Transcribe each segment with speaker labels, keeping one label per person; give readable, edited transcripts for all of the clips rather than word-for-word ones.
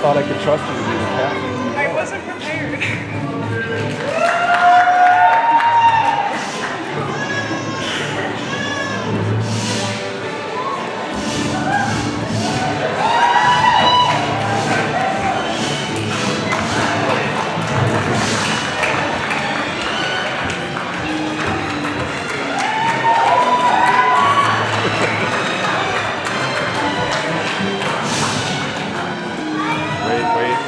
Speaker 1: thought I could trust you to be the captain.
Speaker 2: I wasn't prepared.
Speaker 1: Wait.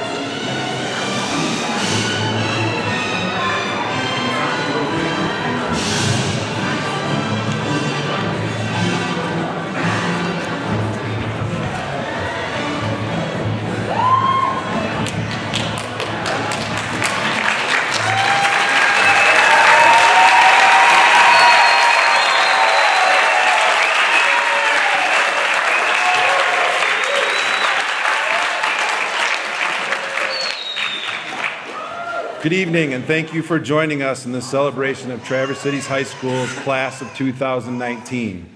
Speaker 1: Good evening, and thank you for joining us in this celebration of Traverse City High School's class of 2019.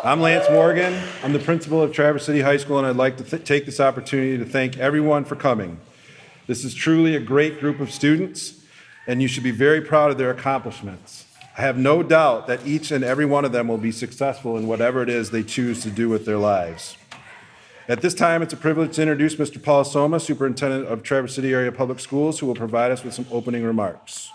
Speaker 1: I'm Lance Morgan. I'm the principal of Traverse City High School, and I'd like to take this opportunity to thank everyone for coming. This is truly a great group of students, and you should be very proud of their accomplishments. I have no doubt that each and every one of them will be successful in whatever it is they choose to do with their lives. At this time, it's a privilege to introduce Mr. Paul Soma, Superintendent of Traverse City Area Public Schools, who will provide us with some opening remarks.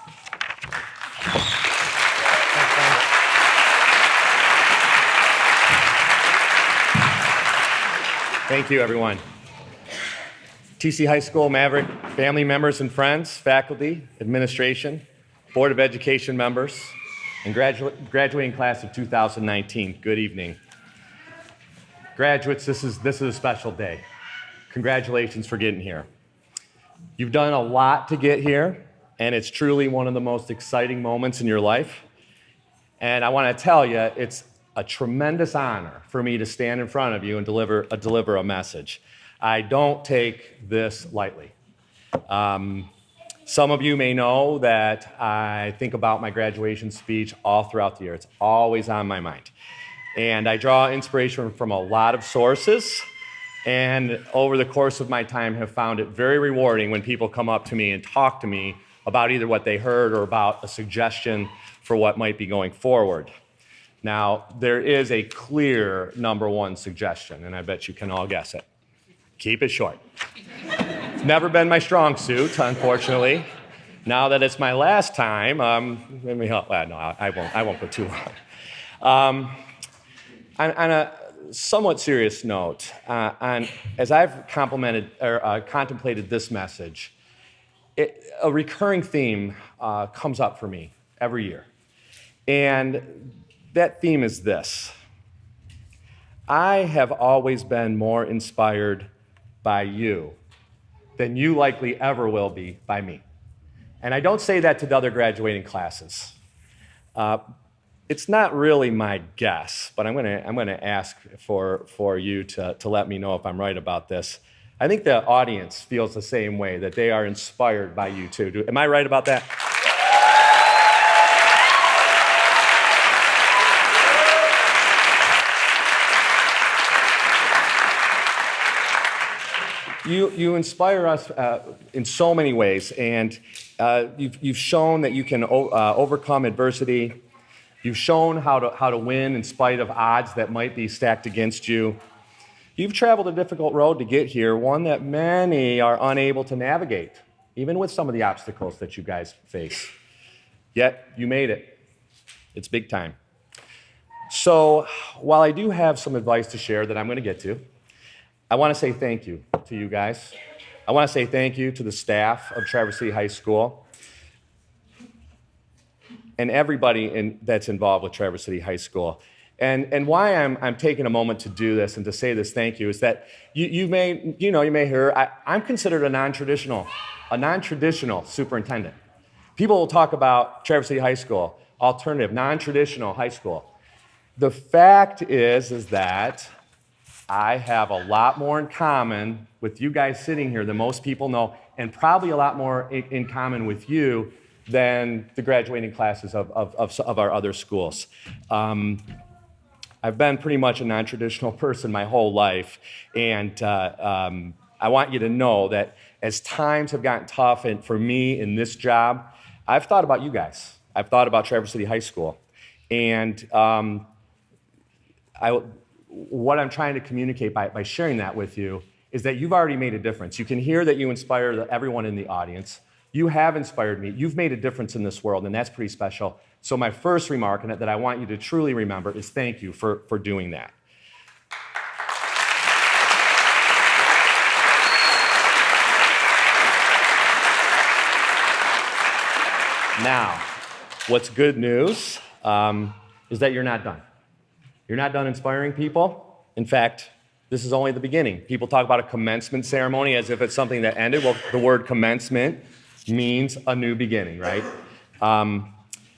Speaker 3: Thank you, everyone. TC High School, Maverick, family members and friends, faculty, administration, Board of Education members, and graduating class of 2019, good evening. Graduates, this is a special day. Congratulations for getting here. You've done a lot to get here, and it's truly one of the most exciting moments in your life. And I want to tell you, it's a tremendous honor for me to stand in front of you and deliver a message. I don't take this lightly. Some of you may know that I think about my graduation speech all throughout the year. It's always on my mind. And I draw inspiration from a lot of sources, and over the course of my time have found it very rewarding when people come up to me and talk to me about either what they heard or about a suggestion for what might be going forward. Now, there is a clear number one suggestion, and I bet you can all guess it. Keep it short. It's never been my strong suit, unfortunately. Now that it's my last time, I won't go too long. On a somewhat serious note, as I've contemplated this message, a recurring theme comes up for me every year. And that theme is this: I have always been more inspired by you than you likely ever will be by me. And I don't say that to the other graduating classes. It's not really my guess, but I'm gonna ask for you to let me know if I'm right about this. I think the audience feels the same way, that they are inspired by you too. Am I right about that? You inspire us in so many ways, and you've shown that you can overcome adversity. You've shown how to win in spite of odds that might be stacked against you. You've traveled a difficult road to get here, one that many are unable to navigate, even with some of the obstacles that you guys face. Yet, you made it. It's big time. So, while I do have some advice to share that I'm going to get to, I want to say thank you to you guys. I want to say thank you to the staff of Traverse City High School and everybody that's involved with Traverse City High School. And why I'm taking a moment to do this and to say this thank you is that you may hear I'm considered a non-traditional superintendent. People will talk about Traverse City High School, alternative, non-traditional high school. The fact is that I have a lot more in common with you guys sitting here than most people know, and probably a lot more in common with you than the graduating classes of our other schools. I've been pretty much a non-traditional person my whole life, and I want you to know that as times have gotten tough and for me in this job, I've thought about you guys. I've thought about Traverse City High School. And what I'm trying to communicate by sharing that with you is that you've already made a difference. You can hear that you inspire everyone in the audience. You have inspired me. You've made a difference in this world, and that's pretty special. So my first remark that I want you to truly remember is thank you for doing that. Now, what's good news is that you're not done. You're not done inspiring people. In fact, this is only the beginning. People talk about a commencement ceremony as if it's something that ended. Well, the word commencement means a new beginning, right?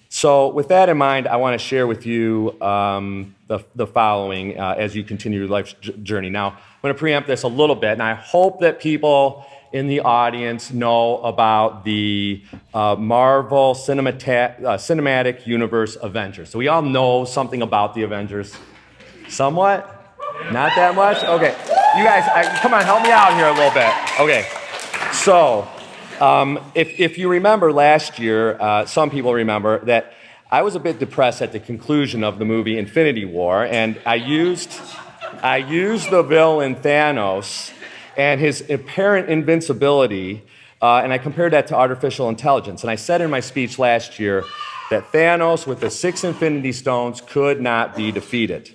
Speaker 3: So with that in mind, I want to share with you the following as you continue your life journey. Now, I'm going to preempt this a little bit, and I hope that people in the audience know about the Marvel Cinematic Universe Avengers. So we all know something about the Avengers. Somewhat? Not that much? Okay. You guys, come on, help me out here a little bit. Okay. So, if you remember last year, some people remember that I was a bit depressed at the conclusion of the movie Infinity War, and I used the villain Thanos and his apparent invincibility, and I compared that to artificial intelligence. And I said in my speech last year that Thanos with the 6 Infinity Stones could not be defeated.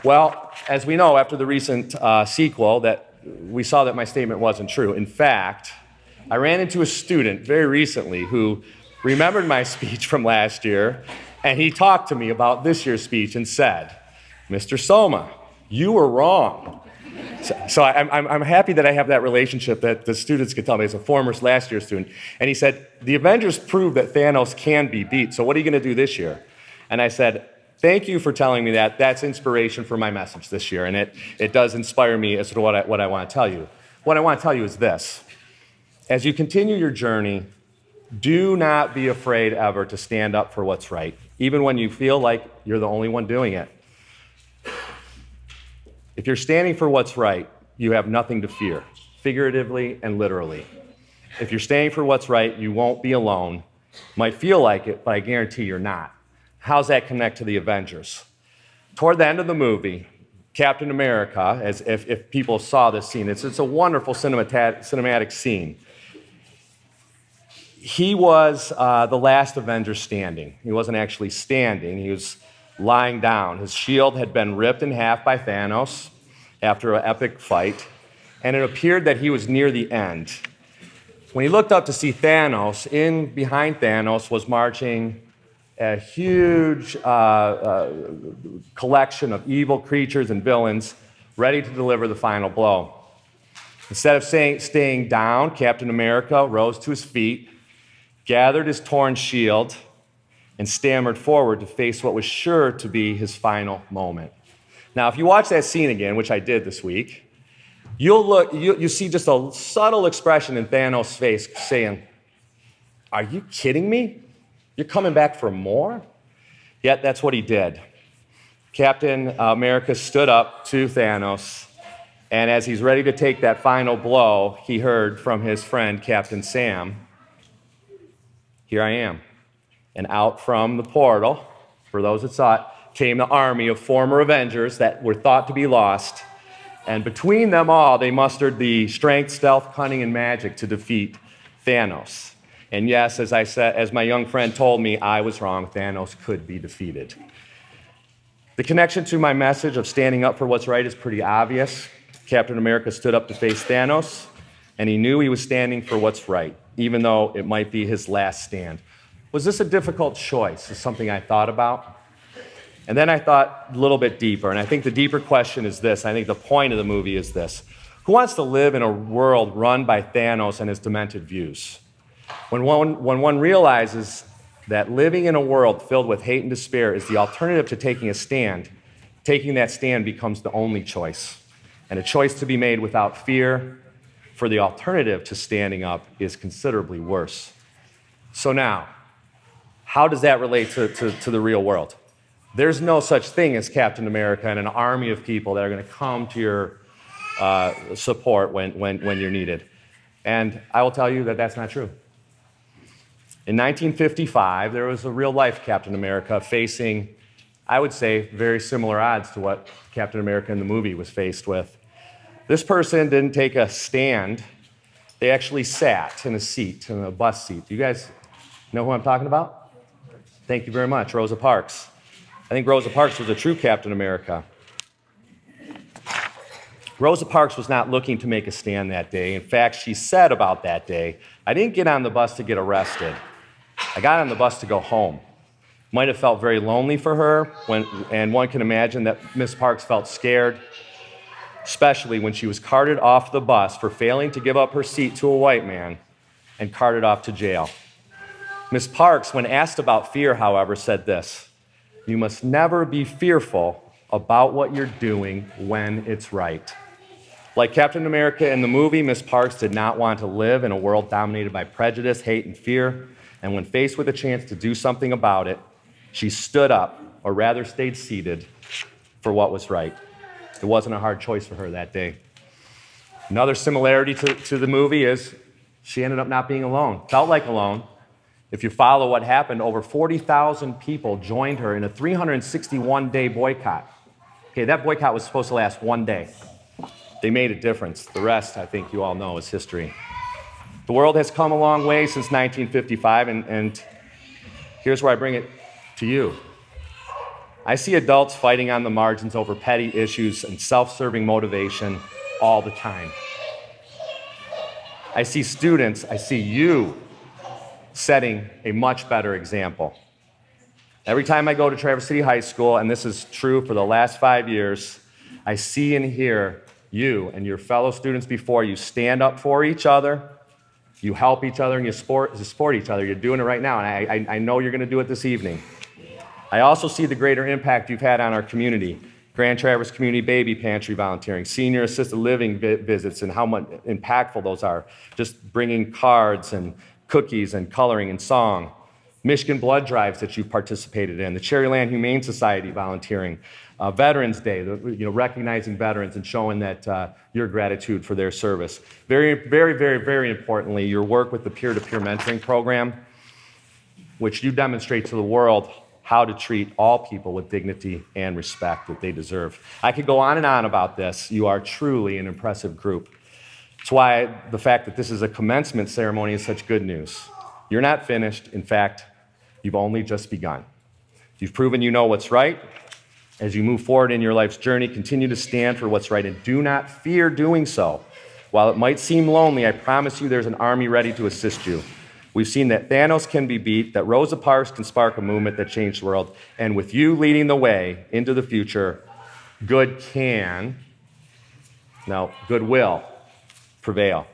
Speaker 3: Well, as we know, after the recent sequel, that we saw that my statement wasn't true. In fact, I ran into a student very recently who remembered my speech from last year, and he talked to me about this year's speech and said, "Mr. Soma, you were wrong." So I'm happy that I have that relationship that the students can tell me as a former last year student. And he said, "The Avengers proved that Thanos can be beat, so what are you going to do this year?" And I said, "Thank you for telling me that. That's inspiration for my message this year, and it does inspire me as to what I want to tell you. What I want to tell you is this. As you continue your journey, do not be afraid ever to stand up for what's right, even when you feel like you're the only one doing it. If you're standing for what's right, you have nothing to fear, figuratively and literally. If you're standing for what's right, you won't be alone. Might feel like it, but I guarantee you're not. How's that connect to the Avengers? Toward the end of the movie, Captain America, as if people saw this scene, it's a wonderful cinematic scene. He was the last Avenger standing. He wasn't actually standing. He was lying down. His shield had been ripped in half by Thanos after an epic fight, and it appeared that he was near the end. When he looked up to see Thanos, in behind Thanos was marching a huge collection of evil creatures and villains ready to deliver the final blow. Instead of staying down, Captain America rose to his feet, gathered his torn shield, and stammered forward to face what was sure to be his final moment. Now, if you watch that scene again, which I did this week, you see just a subtle expression in Thanos' face saying, "Are you kidding me? You're coming back for more?" Yet that's what he did. Captain America stood up to Thanos, and as he's ready to take that final blow, he heard from his friend, Captain Sam, "Here I am." And out from the portal, for those that saw it, came the army of former Avengers that were thought to be lost. And between them all, they mustered the strength, stealth, cunning, and magic to defeat Thanos. And yes, as I said, as my young friend told me, I was wrong. Thanos could be defeated. The connection to my message of standing up for what's right is pretty obvious. Captain America stood up to face Thanos, and he knew he was standing for what's right, even though it might be his last stand. Was this a difficult choice? Is something I thought about. And then I thought a little bit deeper, and I think the deeper question is this. I think the point of the movie is this. Who wants to live in a world run by Thanos and his demented views? When one realizes that living in a world filled with hate and despair is the alternative to taking a stand, taking that stand becomes the only choice, and a choice to be made without fear, for the alternative to standing up is considerably worse. So now, how does that relate to the real world? There's no such thing as Captain America and an army of people that are going to come to your support when you're needed. And I will tell you that that's not true. In 1955, there was a real-life Captain America facing, I would say, very similar odds to what Captain America in the movie was faced with. This person didn't take a stand. They actually sat in a seat, in a bus seat. Do you guys know who I'm talking about? Thank you very much, Rosa Parks. I think Rosa Parks was a true Captain America. Rosa Parks was not looking to make a stand that day. In fact, she said about that day, "I didn't get on the bus to get arrested. I got on the bus to go home." Might have felt very lonely for her, and one can imagine that Miss Parks felt scared, especially when she was carted off the bus for failing to give up her seat to a white man and carted off to jail. Miss Parks, when asked about fear, however, said this: "You must never be fearful about what you're doing when it's right." Like Captain America in the movie, Miss Parks did not want to live in a world dominated by prejudice, hate, and fear, and when faced with a chance to do something about it, she stood up, or rather stayed seated, for what was right. It wasn't a hard choice for her that day. Another similarity to the movie is she ended up not being alone, felt like alone. If you follow what happened, over 40,000 people joined her in a 361-day boycott. Okay, that boycott was supposed to last one day. They made a difference. The rest, I think you all know, is history. The world has come a long way since 1955, and here's where I bring it to you. I see adults fighting on the margins over petty issues and self-serving motivation all the time. I see students, I see you setting a much better example. Every time I go to Traverse City High School, and this is true for the last 5 years, I see and hear you and your fellow students before you stand up for each other, you help each other, and you support each other. You're doing it right now, and I know you're going to do it this evening. I also see the greater impact you've had on our community. Grand Traverse Community Baby Pantry volunteering, senior assisted living visits, and how much impactful those are. Just bringing cards and cookies and coloring and song. Michigan blood drives that you've participated in, the Cherryland Humane Society volunteering, Veterans Day, recognizing veterans and showing that your gratitude for their service. Very, very, very, very importantly, your work with the peer-to-peer mentoring program, which you demonstrate to the world how to treat all people with dignity and respect that they deserve. I could go on and on about this. You are truly an impressive group. That's why the fact that this is a commencement ceremony is such good news. You're not finished. In fact, you've only just begun. You've proven you know what's right. As you move forward in your life's journey, continue to stand for what's right and do not fear doing so. While it might seem lonely, I promise you there's an army ready to assist you. We've seen that Thanos can be beat, that Rosa Parks can spark a movement that changed the world, and with you leading the way into the future, good will prevail.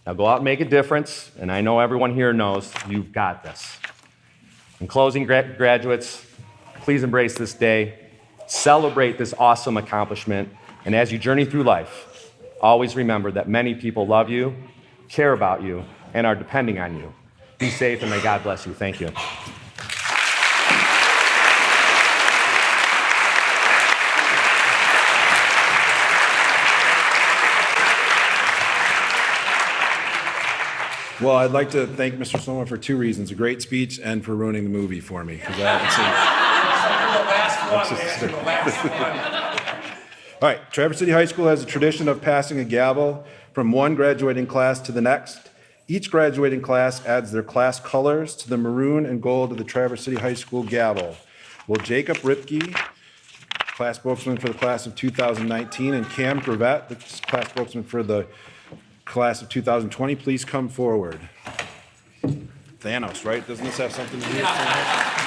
Speaker 3: Now go out and make a difference, and I know everyone here knows you've got this. In closing, graduates, please embrace this day, celebrate this awesome accomplishment, and as you journey through life, always remember that many people love you, care about you, and are depending on you. Be safe, and may God bless you. Thank you.
Speaker 1: Well, I'd like to thank Mr. Soma for two reasons: a great speech and for ruining the movie for me. I haven't seen. All right, Traverse City High School has a tradition of passing a gavel from one graduating class to the next. Each graduating class adds their class colors to the maroon and gold of the Traverse City High School gavel. Will Jacob Ripke, class spokesman for the class of 2019, and Cam Gravett, the class spokesman for the class of 2020, please come forward. Thanos, right? Doesn't this have something to do with Thanos?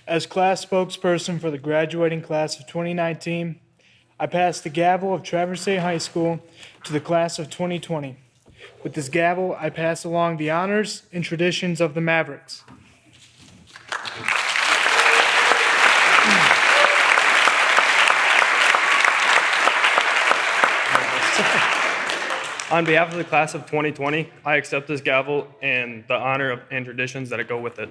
Speaker 4: As class spokesperson for the graduating class of 2019, I pass the gavel of Traverse City High School to the class of 2020. With this gavel, I pass along the honors and traditions of the Mavericks.
Speaker 5: On behalf of the class of 2020, I accept this gavel and the honor and traditions that go with it.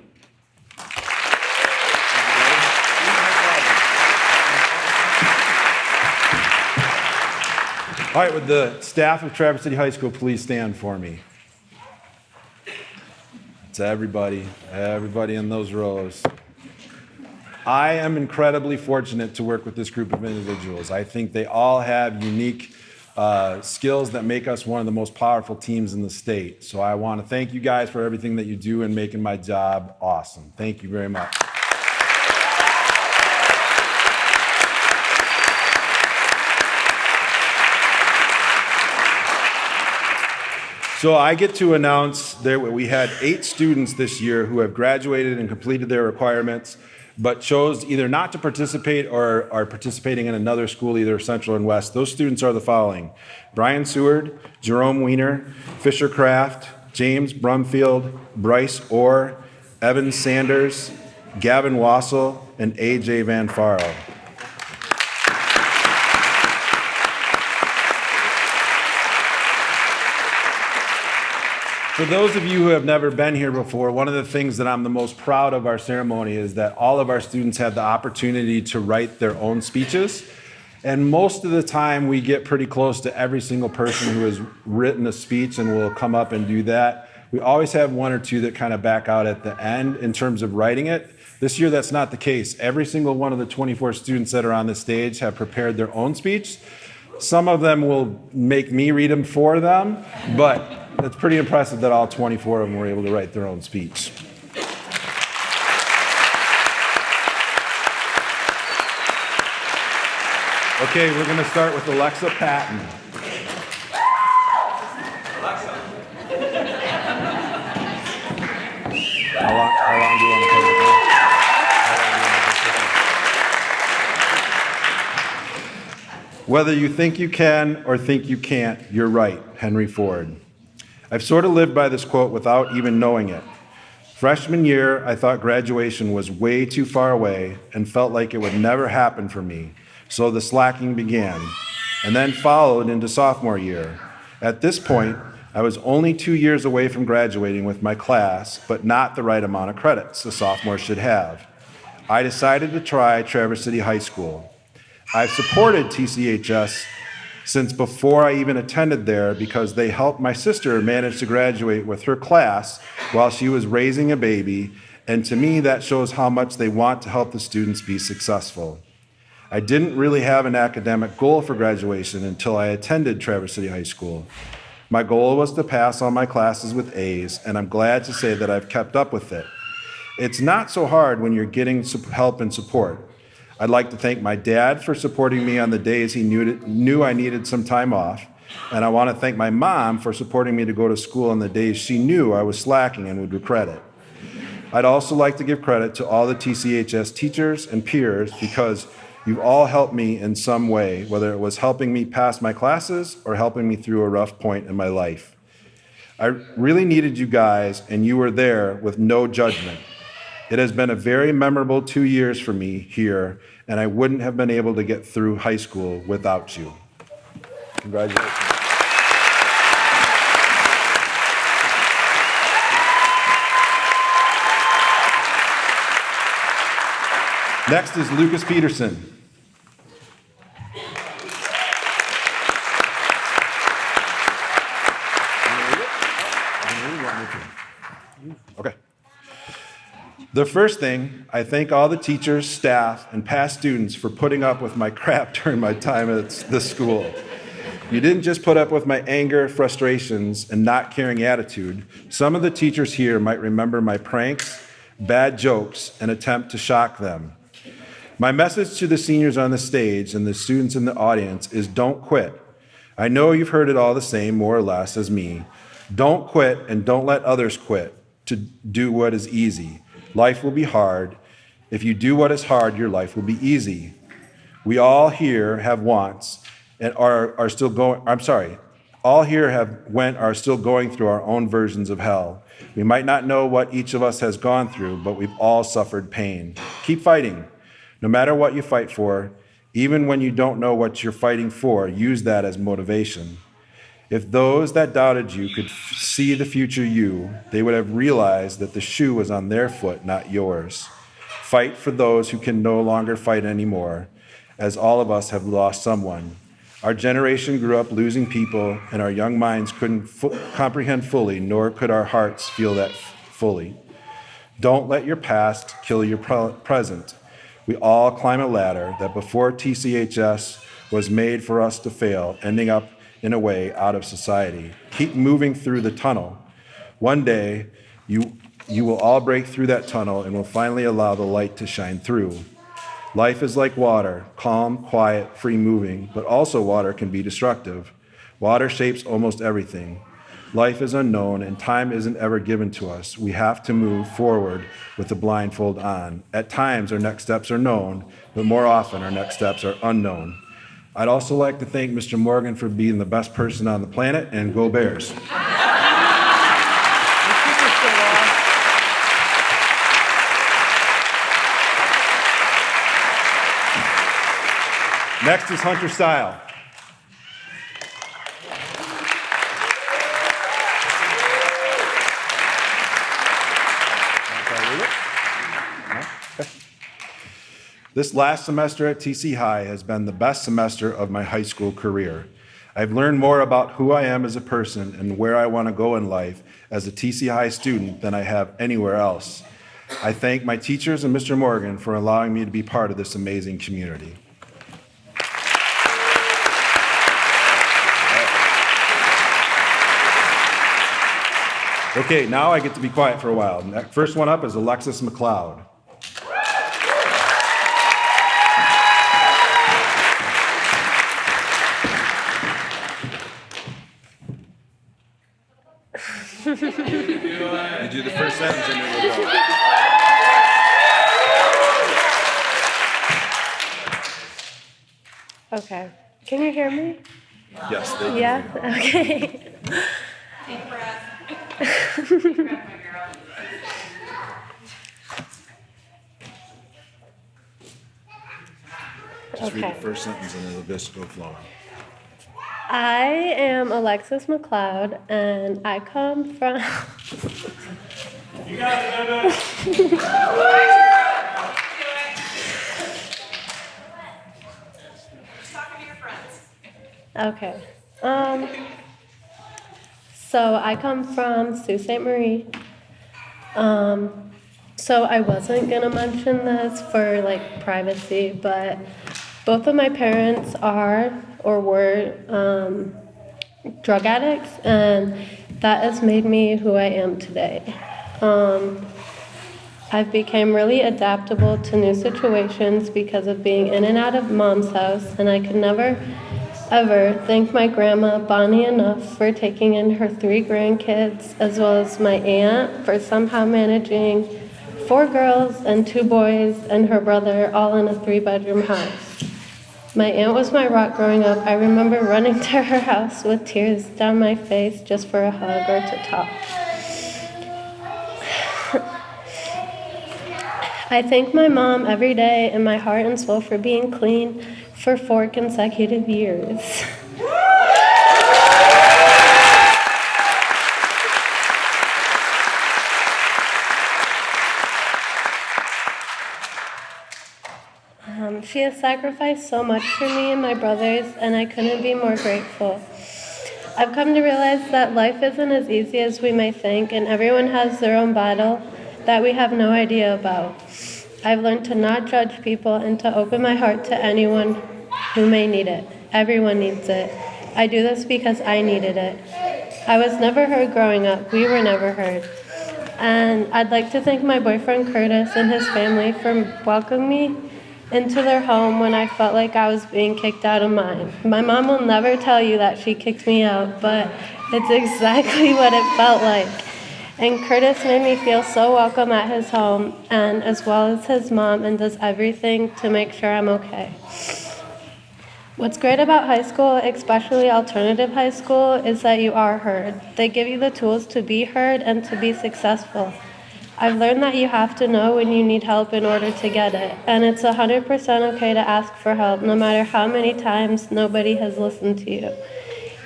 Speaker 1: All right, would the staff of Traverse City High School please stand for me? It's everybody in those rows. I am incredibly fortunate to work with this group of individuals. I think they all have unique skills that make us one of the most powerful teams in the state. So I want to thank you guys for everything that you do in making my job awesome. Thank you very much. So I get to announce that we had 8 students this year who have graduated and completed their requirements, but chose either not to participate or are participating in another school, either Central and West. Those students are the following: Brian Seward, Jerome Weiner, Fisher Kraft, James Brumfield, Bryce Orr, Evan Sanders, Gavin Wassel, and AJ Van Faro. For those of you who have never been here before, one of the things that I'm the most proud of our ceremony is that all of our students have the opportunity to write their own speeches. And most of the time we get pretty close to every single person who has written a speech and will come up and do that. We always have 1 or 2 that kind of back out at the end in terms of writing it. This year that's not the case. Every single one of the 24 students that are on the stage have prepared their own speech. Some of them will make me read them for them, but it's pretty impressive that all 24 of them were able to write their own speech. Okay, we're going to start with Alexa Patton. Alexa. How long do you want to play the game? Whether you think you can or think you can't, you're right, Henry Ford. I've sort of lived by this quote without even knowing it. Freshman year, I thought graduation was way too far away and felt like it would never happen for me, so the slacking began, and then followed into sophomore year. At this point, I was only 2 years away from graduating with my class, but not the right amount of credits a sophomore should have. I decided to try Traverse City High School. I've supported TCHS since before I even attended there because they helped my sister manage to graduate with her class while she was raising a baby, and to me that shows how much they want to help the students be successful. I didn't really have an academic goal for graduation until I attended Traverse City High School. My goal was to pass all my classes with A's, and I'm glad to say that I've kept up with it. It's not so hard when you're getting help and support. I'd like to thank my dad for supporting me on the days he knew I needed some time off, and I want to thank my mom for supporting me to go to school on the days she knew I was slacking and would regret it. I'd also like to give credit to all the TCHS teachers and peers because you've all helped me in some way, whether it was helping me pass my classes or helping me through a rough point in my life. I really needed you guys, and you were there with no judgment. It has been a very memorable 2 years for me here, and I wouldn't have been able to get through high school without you. Congratulations. Next is Lucas Peterson. Okay. The first thing, I thank all the teachers, staff, and past students for putting up with my crap during my time at this school. You didn't just put up with my anger, frustrations, and not caring attitude. Some of the teachers here might remember my pranks, bad jokes, and attempt to shock them. My message to the seniors on the stage and the students in the audience is don't quit. I know you've heard it all the same, more or less, as me. Don't quit and don't let others quit to do what is easy. Life will be hard. If you do what is hard, your life will be easy. We all here have wants and are still going, all here are still going through our own versions of hell. We might not know what each of us has gone through, but we've all suffered pain. Keep fighting. No matter what you fight for, even when you don't know what you're fighting for, use that as motivation. If those that doubted you could see the future you, they would have realized that the shoe was on their foot, not yours. Fight for those who can no longer fight anymore, as all of us have lost someone. Our generation grew up losing people, and our young minds couldn't comprehend fully, nor could our hearts feel that fully. Don't let your past kill your present. We all climb a ladder that before TCHS was made for us to fail, ending up in a way out of society. Keep moving through the tunnel. One day, you will all break through that tunnel and will finally allow the light to shine through. Life is like water, calm, quiet, free-moving, but also water can be destructive. Water shapes almost everything. Life is unknown and time isn't ever given to us. We have to move forward with the blindfold on. At times, our next steps are known, but more often, our next steps are unknown. I'd also like to thank Mr. Morgan for being the best person on the planet, and go Bears. Next is Hunter Style. This last semester at TC High has been the best semester of my high school career. I've learned more about who I am as a person and where I want to go in life as a TC High student than I have anywhere else. I thank my teachers and Mr. Morgan for allowing me to be part of this amazing community. Okay, now I get to be quiet for a while. First one up is Alexis McLeod. You do the first sentence and then we'll go.
Speaker 2: Okay. Can you hear me?
Speaker 1: Yes, they do.
Speaker 2: Yeah? Okay.
Speaker 6: Deep breath.
Speaker 1: Just read
Speaker 2: Okay.
Speaker 1: the first sentence and then it'll just go flowing.
Speaker 2: I am Alexis McLeod, and I come from.
Speaker 4: You got it,
Speaker 6: Talking to your friends.
Speaker 2: Okay. So I come from Sault Ste. Marie. So I wasn't gonna mention this for like privacy, but both of my parents are or were drug addicts, and that has made me who I am today. I've become really adaptable to new situations because of being in and out of mom's house, and I could never ever thank my grandma Bonnie enough for taking in her 3 grandkids, as well as my aunt for somehow managing 4 girls and 2 boys and her brother all in a 3-bedroom house. My aunt was my rock growing up. I remember running to her house with tears down my face just for a hug or to talk. I thank my mom every day in my heart and soul for being clean for 4 consecutive years. She has sacrificed so much for me and my brothers, and I couldn't be more grateful. I've come to realize that life isn't as easy as we may think, and everyone has their own battle that we have no idea about. I've learned to not judge people and to open my heart to anyone who may need it. Everyone needs it. I do this because I needed it. I was never heard growing up. We were never heard. And I'd like to thank my boyfriend Curtis and his family for welcoming me into their home when I felt like I was being kicked out of mine. My mom will never tell you that she kicked me out, but it's exactly what it felt like. And Curtis made me feel so welcome at his home, and as well as his mom, and does everything to make sure I'm okay. What's great about high school, especially alternative high school, is that you are heard. They give you the tools to be heard and to be successful. I've learned that you have to know when you need help in order to get it, and it's 100% okay to ask for help, no matter how many times nobody has listened to you.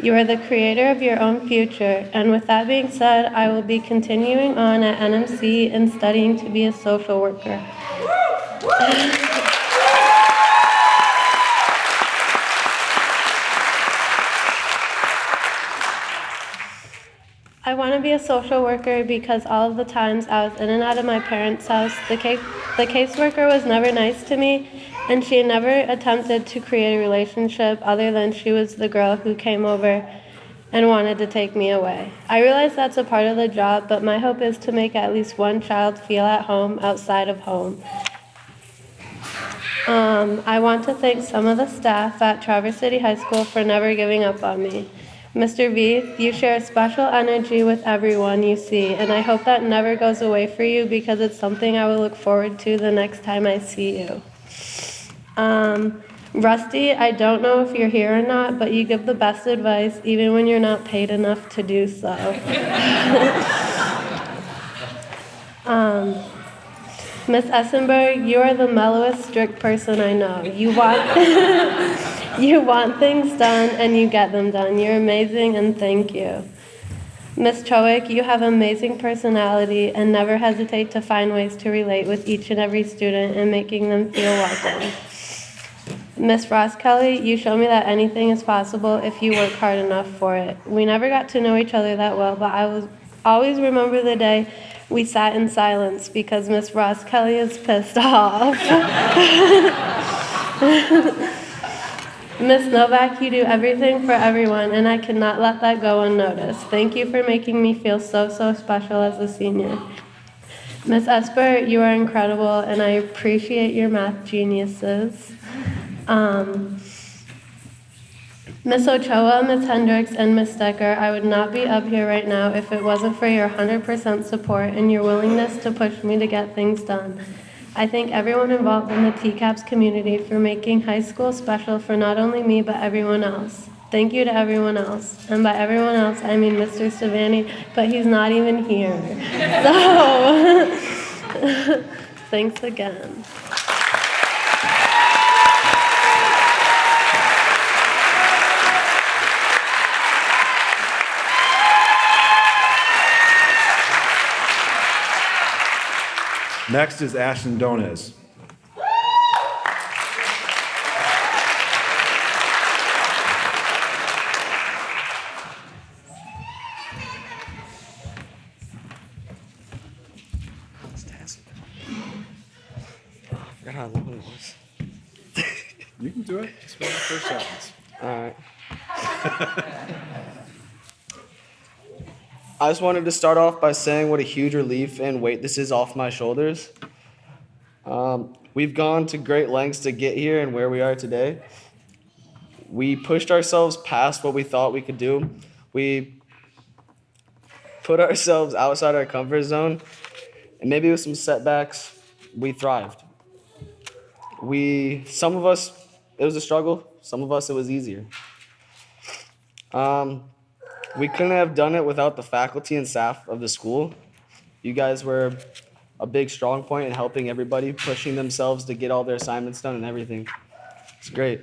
Speaker 2: You are the creator of your own future, and with that being said, I will be continuing on at NMC and studying to be a social worker. I want to be a social worker because all of the times I was in and out of my parents' house, the caseworker was never nice to me, and she never attempted to create a relationship other than she was the girl who came over and wanted to take me away. I realize that's a part of the job, but my hope is to make at least one child feel at home outside of home. I want to thank some of the staff at Traverse City High School for never giving up on me. Mr. V, you share a special energy with everyone you see, and I hope that never goes away for you because it's something I will look forward to the next time I see you. Rusty, I don't know if you're here or not, but you give the best advice even when you're not paid enough to do so. Miss Essenberg, you are the mellowest, strict person I know. You want things done and you get them done. You're amazing and thank you. Miss Chowick, you have amazing personality and never hesitate to find ways to relate with each and every student and making them feel welcome. Miss Ross Kelly, you show me that anything is possible if you work hard enough for it. We never got to know each other that well, but I will always remember the day we sat in silence because Miss Ross Kelly is pissed off. Miss Novak, you do everything for everyone, and I cannot let that go unnoticed. Thank you for making me feel so special as a senior. Miss Esper, you are incredible, and I appreciate your math geniuses. Miss Ochoa, Miss Hendricks, and Miss Decker, I would not be up here right now if it wasn't for your 100% support and your willingness to push me to get things done. I thank everyone involved in the TCAPS community for making high school special for not only me, but everyone else. Thank you to everyone else. And by everyone else, I mean Mr. Savani, but he's not even here. So, thanks again.
Speaker 1: Next is Ashton Donez.
Speaker 7: I forgot how long it was.
Speaker 1: You can do it. Just one first sentence.
Speaker 7: All right. I just wanted to start off by saying what a huge relief and weight this is off my shoulders. We've gone to great lengths to get here and where we are today. We pushed ourselves past what we thought we could do. We put ourselves outside our comfort zone, and maybe with some setbacks, we thrived. Some of us, it was a struggle. Some of us, it was easier. We couldn't have done it without the faculty and staff of the school. You guys were a big strong point in helping everybody, pushing themselves to get all their assignments done and everything. It's great.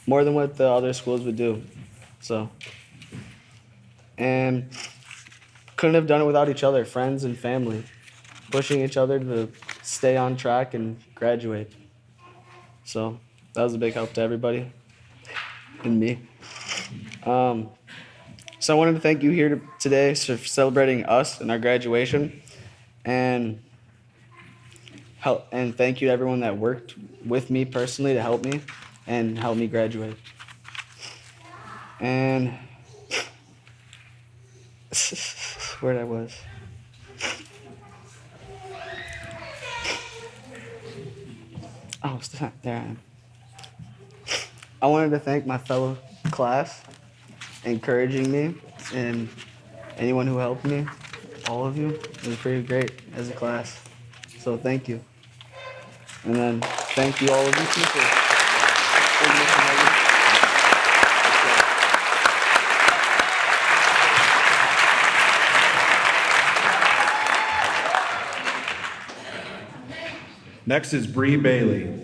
Speaker 7: More than what the other schools would do. And couldn't have done it without each other, friends and family, pushing each other to stay on track and graduate. So that was a big help to everybody and me. So I wanted to thank you here today for celebrating us and our graduation, and thank you to everyone that worked with me personally to help me and help me graduate. And where I was. Oh, there I am. I wanted to thank my fellow class, encouraging me, and anyone who helped me, all of you. It was pretty great as a class. So thank you. And then thank you all of you people.
Speaker 1: Next is Bree Bailey.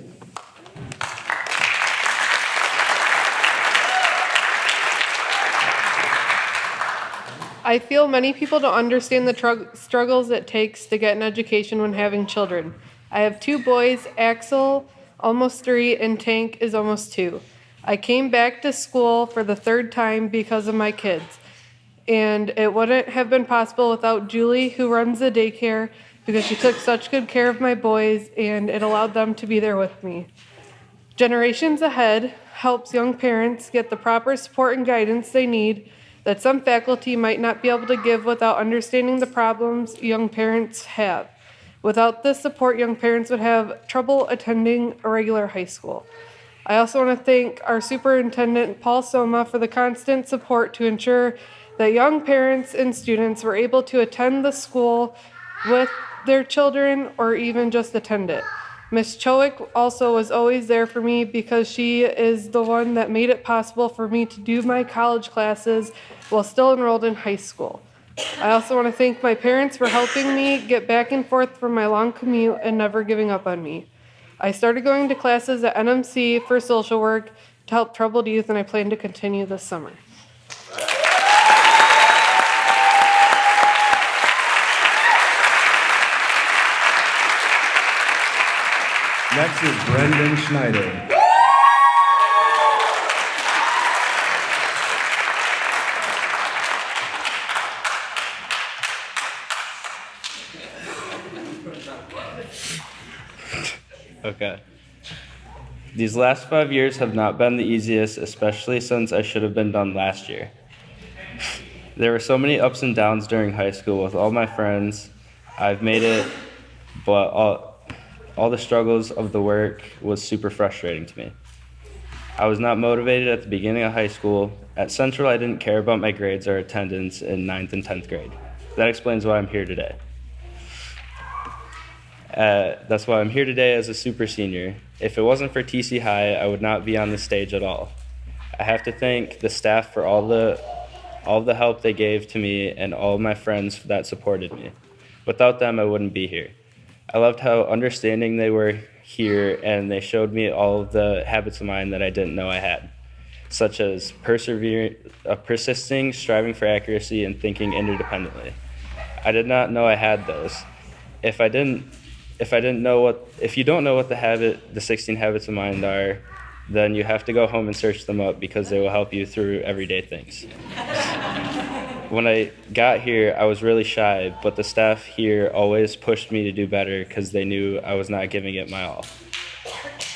Speaker 8: I feel many people don't understand the struggles it takes to get an education when having children. I have two boys, Axel, almost 3, and Tank is almost 2. I came back to school for the 3rd time because of my kids. And it wouldn't have been possible without Julie, who runs the daycare, because she took such good care of my boys and it allowed them to be there with me. Generations Ahead helps young parents get the proper support and guidance they need that some faculty might not be able to give without understanding the problems young parents have. Without this support, young parents would have trouble attending a regular high school. I also want to thank our superintendent, Paul Soma, for the constant support to ensure that young parents and students were able to attend the school with their children or even just attend it. Ms. Chowick also was always there for me because she is the one that made it possible for me to do my college classes while still enrolled in high school. I also want to thank my parents for helping me get back and forth from my long commute and never giving up on me. I started going to classes at NMC for social work to help troubled youth, and I plan to continue this summer.
Speaker 1: Next is Brendan Schneider.
Speaker 9: Okay. These last 5 years have not been the easiest, especially since I should have been done last year. There were so many ups and downs during high school with all my friends. I've made it, but all the struggles of the work was super frustrating to me. I was not motivated at the beginning of high school. At Central, I didn't care about my grades or attendance in 9th and 10th grade. That explains why I'm here today. That's why I'm here today as a super senior. If it wasn't for TC High, I would not be on the stage at all. I have to thank the staff for all the help they gave to me and all of my friends that supported me. Without them, I wouldn't be here. I loved how understanding they were here, and they showed me all of the habits of mine that I didn't know I had, such as persisting, striving for accuracy, and thinking interdependently. I did not know I had those. If you don't know what the 16 habits of mind are, then you have to go home and search them up because they will help you through everyday things. When I got here, I was really shy, but the staff here always pushed me to do better because they knew I was not giving it my all.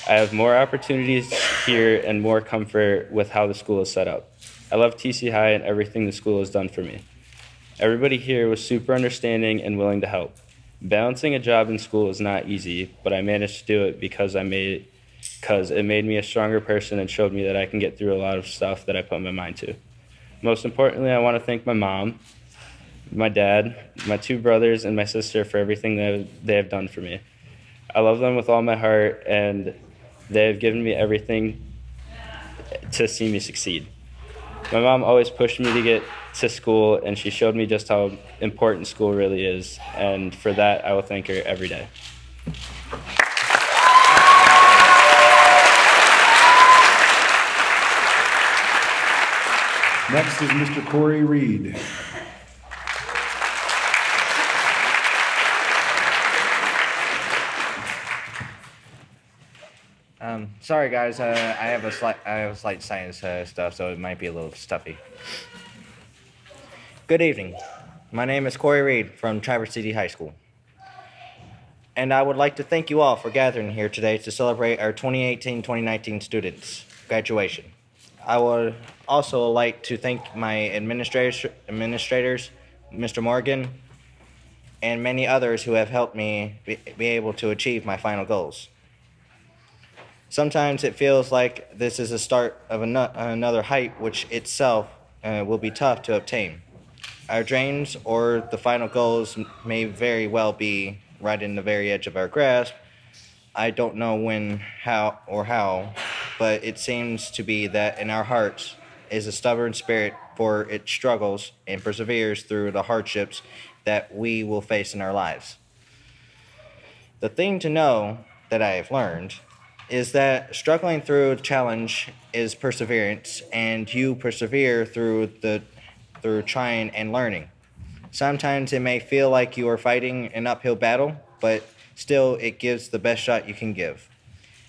Speaker 9: I have more opportunities here and more comfort with how the school is set up. I love TC High and everything the school has done for me. Everybody here was super understanding and willing to help. Balancing a job in school is not easy, but I managed to do it because it made me a stronger person and showed me that I can get through a lot of stuff that I put my mind to. Most importantly, I want to thank my mom, my dad, my 2 brothers, and my sister for everything that they have done for me. I love them with all my heart, and they have given me everything to see me succeed. My mom always pushed me to get to school, and she showed me just how important school really is, and for that, I will thank her every day.
Speaker 1: Next is Mr. Corey Reed.
Speaker 10: Sorry guys, I have a slight sinus stuff, so it might be a little stuffy. Good evening. My name is Corey Reed from Traverse City High School. And I would like to thank you all for gathering here today to celebrate our 2018-2019 students' graduation. I would also like to thank my administrators, Mr. Morgan, and many others who have helped me be able to achieve my final goals. Sometimes it feels like this is the start of another height, which itself will be tough to obtain. Our dreams or the final goals may very well be right in the very edge of our grasp. I don't know when, how, but it seems to be that in our hearts is a stubborn spirit for it struggles and perseveres through the hardships that we will face in our lives. The thing to know that I have learned is that struggling through a challenge is perseverance, and you persevere through through trying and learning. Sometimes it may feel like you are fighting an uphill battle, but still it gives the best shot you can give.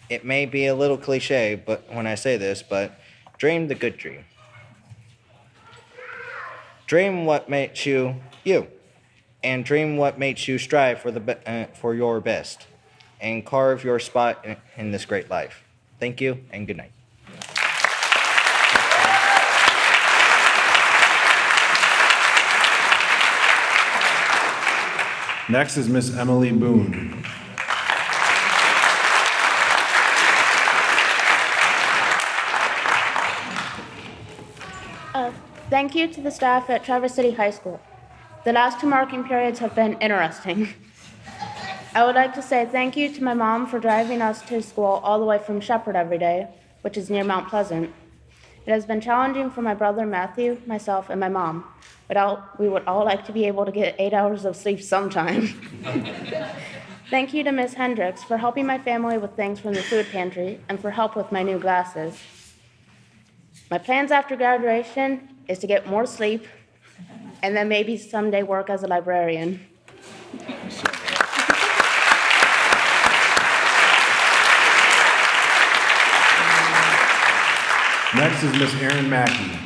Speaker 10: It may be a little cliche, but when I say this, but dream the good dream. Dream what makes you you, and dream what makes you strive for your best, and carve your spot in this great life. Thank you, and good night.
Speaker 1: Next is Miss Emily Boone.
Speaker 11: Thank you to the staff at Traverse City High School. The last 2 marking periods have been interesting. I would like to say thank you to my mom for driving us to school all the way from Shepherd every day, which is near Mount Pleasant. It has been challenging for my brother Matthew, myself, and my mom, but we would all like to be able to get 8 hours of sleep sometime. Thank you to Ms. Hendricks for helping my family with things from the food pantry and for help with my new glasses. My plans after graduation is to get more sleep and then maybe someday work as a librarian.
Speaker 1: Next is Miss Erin Mackey.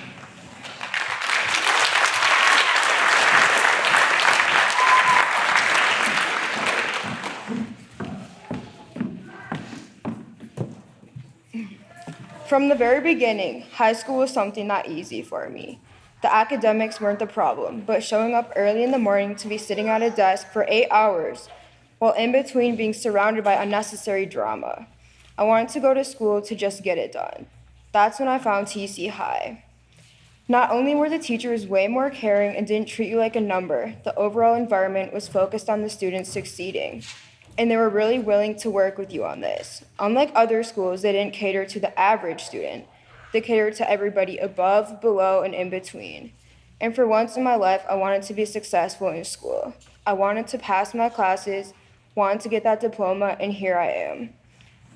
Speaker 12: From the very beginning, high school was something not easy for me. The academics weren't the problem, but showing up early in the morning to be sitting at a desk for 8 hours, while in between being surrounded by unnecessary drama. I wanted to go to school to just get it done. That's when I found TC High. Not only were the teachers way more caring and didn't treat you like a number, the overall environment was focused on the students succeeding. And they were really willing to work with you on this. Unlike other schools, they didn't cater to the average student. They catered to everybody above, below, and in between. And for once in my life, I wanted to be successful in school. I wanted to pass my classes, wanted to get that diploma, and here I am.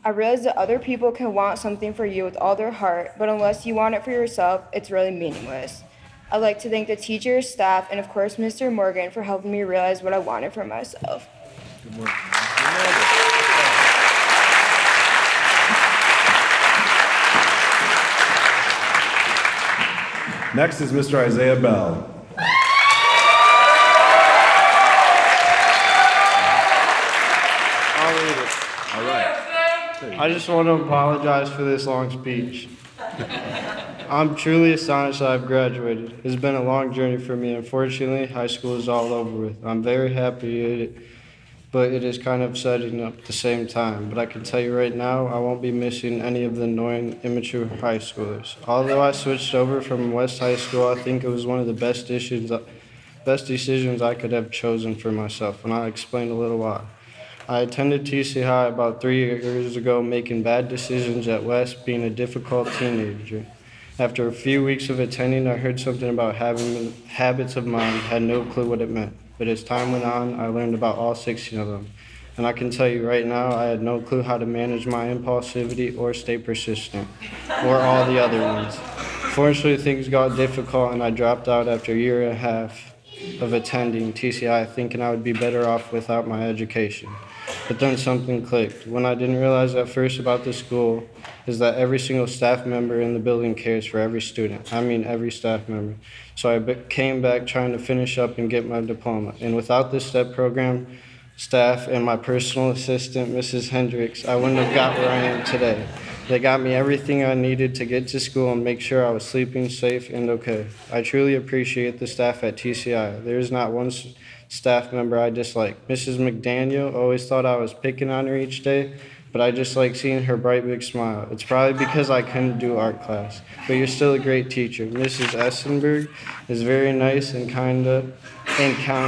Speaker 12: I realized that other people can want something for you with all their heart, but unless you want it for yourself, it's really meaningless. I'd like to thank the teachers, staff, and of course, Mr. Morgan for helping me realize what I wanted for myself.
Speaker 1: Good work. Next is Mr. Isaiah Bell.
Speaker 13: I'll read it.
Speaker 1: All right.
Speaker 13: I just want to apologize for this long speech. I'm truly astonished that I've graduated. It's been a long journey for me. Unfortunately, high school is all over with. I'm very happy, but it is kind of upsetting at the same time. But I can tell you right now, I won't be missing any of the annoying, immature high schoolers. Although I switched over from West High School, I think it was one of the best decisions I could have chosen for myself, and I'll explain a little why. I attended TC High about 3 years ago, making bad decisions at West, being a difficult teenager. After a few weeks of attending, I heard something about having habits of mine, had no clue what it meant. But as time went on, I learned about all 16 of them. And I can tell you right now, I had no clue how to manage my impulsivity or stay persistent, or all the other ones. Fortunately, things got difficult and I dropped out after a year and a half of attending TCI, thinking I would be better off without my education. But then something clicked. When I didn't realize at first about the school is that every single staff member in the building cares for every student. I mean every staff member. So I came back trying to finish up and get my diploma. And without this STEP program, staff, and my personal assistant, Mrs. Hendricks, I wouldn't have got where I am today. They got me everything I needed to get to school and make sure I was sleeping safe and okay. I truly appreciate the staff at TCI. There is not one staff member I dislike. Mrs. McDaniel always thought I was picking on her each day, but I just like seeing her bright big smile. It's probably because I couldn't do art class, but you're still a great teacher. Mrs. Essenberg is very nice and kind,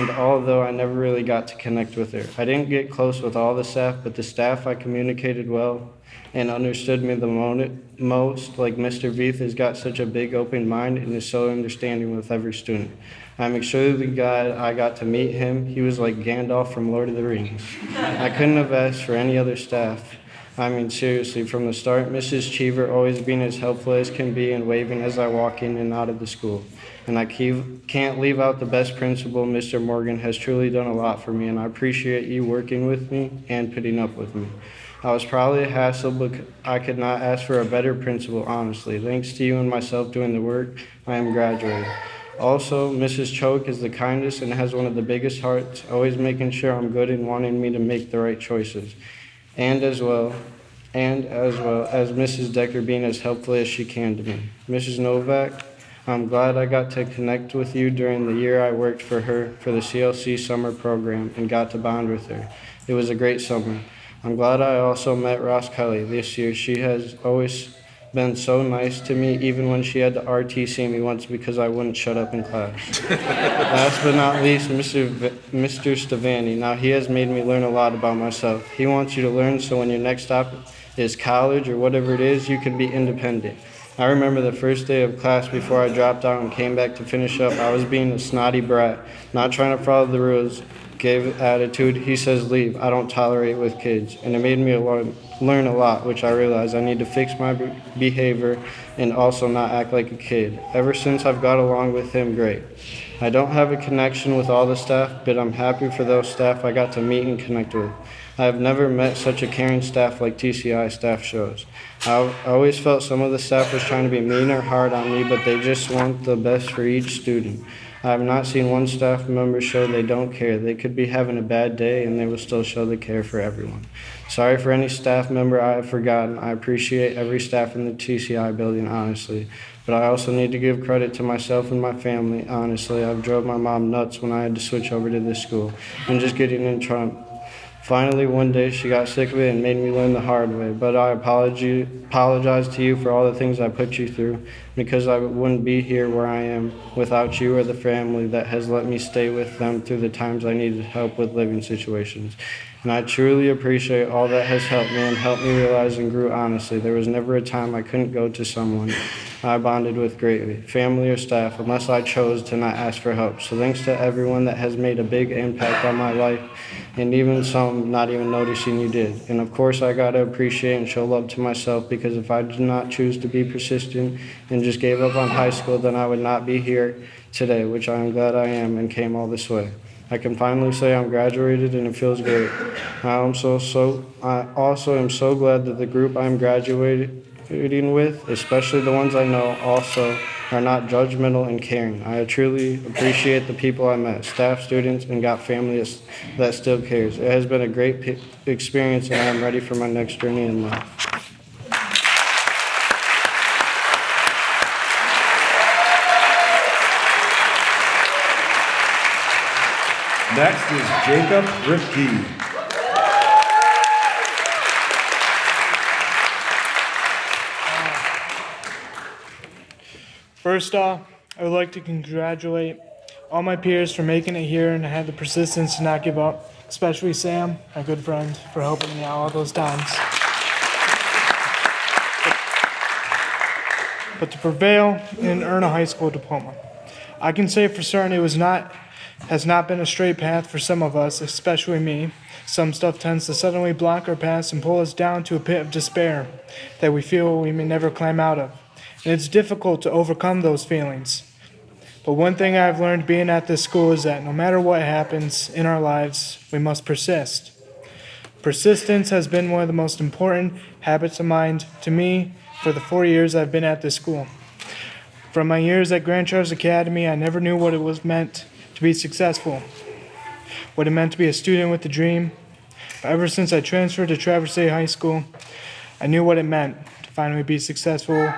Speaker 13: although I never really got to connect with her. I didn't get close with all the staff, but the staff I communicated well and understood me the most, like Mr. Veith has got such a big open mind and is so understanding with every student. I'm extremely glad I got to meet him. He was like Gandalf from Lord of the Rings. I couldn't have asked for any other staff. I mean, seriously, from the start, Mrs. Cheever always being as helpful as can be and waving as I walk in and out of the school. and I can't leave out the best principal. Mr. Morgan has truly done a lot for me, and I appreciate you working with me and putting up with me. I was probably a hassle, but I could not ask for a better principal, honestly. Thanks to you and myself doing the work, I am graduating. Also, Mrs. Choke is the kindest and has one of the biggest hearts, always making sure I'm good and wanting me to make the right choices. And as well as Mrs. Decker being as helpful as she can to me. Mrs. Novak, I'm glad I got to connect with you during the year I worked for her for the CLC summer program and got to bond with her. It was a great summer. I'm glad I also met Ross Kelly this year. She has always been so nice to me, even when she had to RTC me once because I wouldn't shut up in class. Last but not least, Mr. Stavani. Now, he has made me learn a lot about myself. He wants you to learn so when your next stop is college or whatever it is, you can be independent. I remember the first day of class before I dropped out and came back to finish up, I was being a snotty brat, not trying to follow the rules, gave attitude. He says leave. I don't tolerate with kids. And it made me learn a lot, which I realized I need to fix my behavior and also not act like a kid. Ever since I've got along with him great. I don't have a connection with all the staff, but I'm happy for those staff I got to meet and connect with. I have never met such a caring staff like TCI staff shows. I always felt some of the staff was trying to be mean or hard on me, but they just want the best for each student. I have not seen one staff member show they don't care. They could be having a bad day and they will still show the care for everyone. Sorry for any staff member I have forgotten. I appreciate every staff in the TCI building, honestly. But I also need to give credit to myself and my family, honestly. I've drove my mom nuts when I had to switch over to this school and just getting in trouble. Finally, one day she got sick of it and made me learn the hard way. But I apologize to you for all the things I put you through, because I wouldn't be here where I am without you or the family that has let me stay with them through the times I needed help with living situations. And I truly appreciate all that has helped me and helped me realize and grew honestly. There was never a time I couldn't go to someone I bonded with greatly, family or staff, unless I chose to not ask for help. So thanks to everyone that has made a big impact on my life, and even some not even noticing you did. And of course, I got to appreciate and show love to myself, because if I did not choose to be persistent and just gave up on high school, then I would not be here today, which I am glad I am and came all this way. I can finally say I'm graduated and it feels great. I also am so glad that the group I'm graduating with, especially the ones I know, also are not judgmental and caring. I truly appreciate the people I met, staff, students, and got family that still cares. It has been a great experience, and I am ready for my next journey in life.
Speaker 1: Next is Jacob Rifke.
Speaker 4: First off, I would like to congratulate all my peers for making it here and had the persistence to not give up, especially Sam, my good friend, for helping me out all those times. But to prevail and earn a high school diploma, I can say for certain it has not been a straight path for some of us, especially me. Some stuff tends to suddenly block our paths and pull us down to a pit of despair that we feel we may never climb out of. And it's difficult to overcome those feelings. But one thing I've learned being at this school is that no matter what happens in our lives, we must persist. Persistence has been one of the most important habits of mine to me for the 4 years I've been at this school. From my years at Grand Charles Academy, I never knew what it was meant to be successful, what it meant to be a student with a dream. But ever since I transferred to Traverse City High School, I knew what it meant to finally be successful.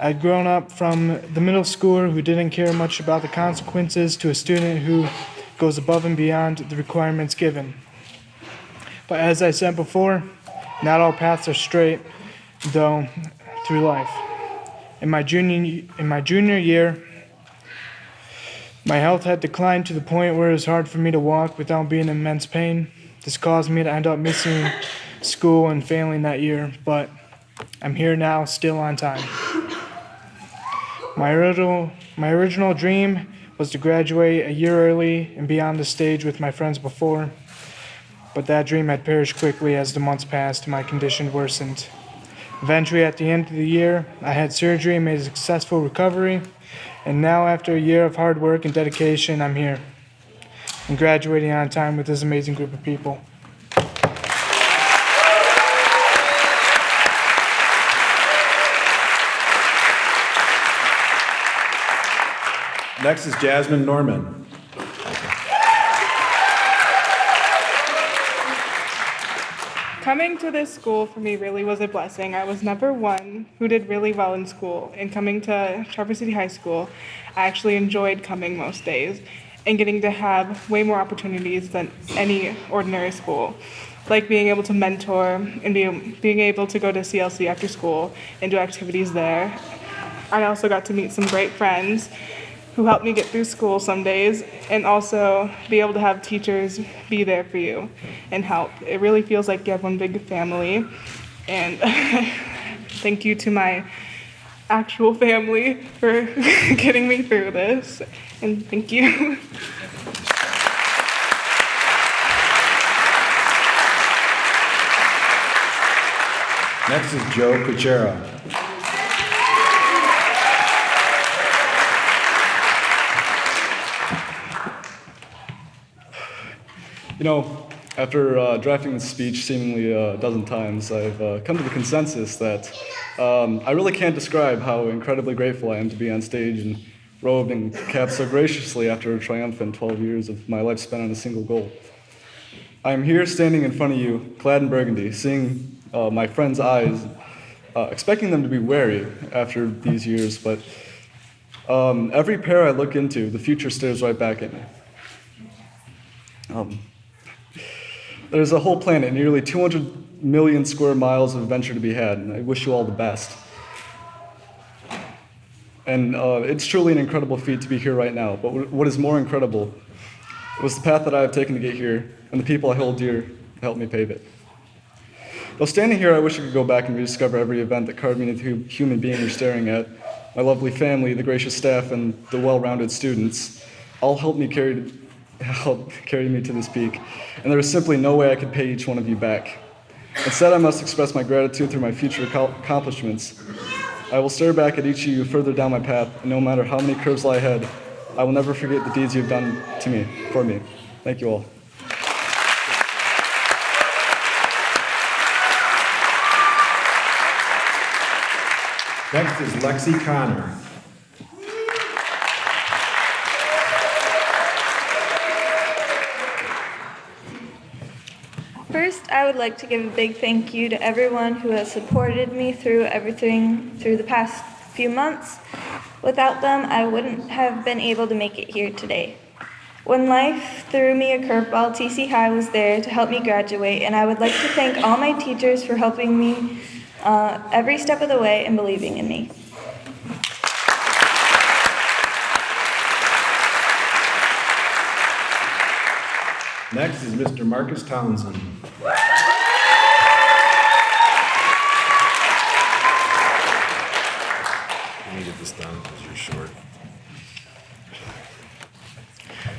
Speaker 4: I'd grown up from the middle schooler who didn't care much about the consequences to a student who goes above and beyond the requirements given. But as I said before, not all paths are straight, though, through life. In my junior year, my health had declined to the point where it was hard for me to walk without being in immense pain. This caused me to end up missing school and failing that year, but I'm here now, still on time. My original dream was to graduate a year early and be on the stage with my friends before, but that dream had perished quickly as the months passed and my condition worsened. Eventually, at the end of the year, I had surgery and made a successful recovery, And now, after a year of hard work and dedication, I'm here and graduating on time with this amazing group of people.
Speaker 1: Next is Jasmine Norman.
Speaker 14: Coming to this school for me really was a blessing. I was never one who did really well in school, and coming to Traverse City High School, I actually enjoyed coming most days and getting to have way more opportunities than any ordinary school, like being able to mentor and being able to go to CLC after school and do activities there. I also got to meet some great friends who helped me get through school some days, and also be able to have teachers be there for you and help. It really feels like you have one big family, and thank you to my actual family for getting me through this, and thank you.
Speaker 1: Next is Joe Kuchera.
Speaker 15: You know, after drafting this speech seemingly a dozen times, I've come to the consensus that I really can't describe how incredibly grateful I am to be on stage and robed and capped so graciously after a triumphant 12 years of my life spent on a single goal. I am here standing in front of you, clad in burgundy, seeing my friends' eyes, expecting them to be wary after these years, but every pair I look into, the future stares right back at me. There's a whole planet, nearly 200 million square miles of adventure to be had, and I wish you all the best. And it's truly an incredible feat to be here right now, but what is more incredible was the path that I have taken to get here, and the people I hold dear to help me pave it. Though standing here, I wish I could go back and rediscover every event that carved me into the human being you're staring at. My lovely family, the gracious staff, and the well-rounded students all helped carry me to this peak, and there is simply no way I could pay each one of you back. Instead, I must express my gratitude through my future accomplishments. I will stare back at each of you further down my path, and no matter how many curves lie ahead, I will never forget the deeds you've done for me. Thank you all.
Speaker 1: Next is Lexi Connor.
Speaker 16: First, I would like to give a big thank you to everyone who has supported me through everything through the past few months. Without them, I wouldn't have been able to make it here today. When life threw me a curveball, TC High was there to help me graduate, and I would like to thank all my teachers for helping me every step of the way and believing in me.
Speaker 1: Next is Mr. Marcus Townsend. Let me get this done because you're short.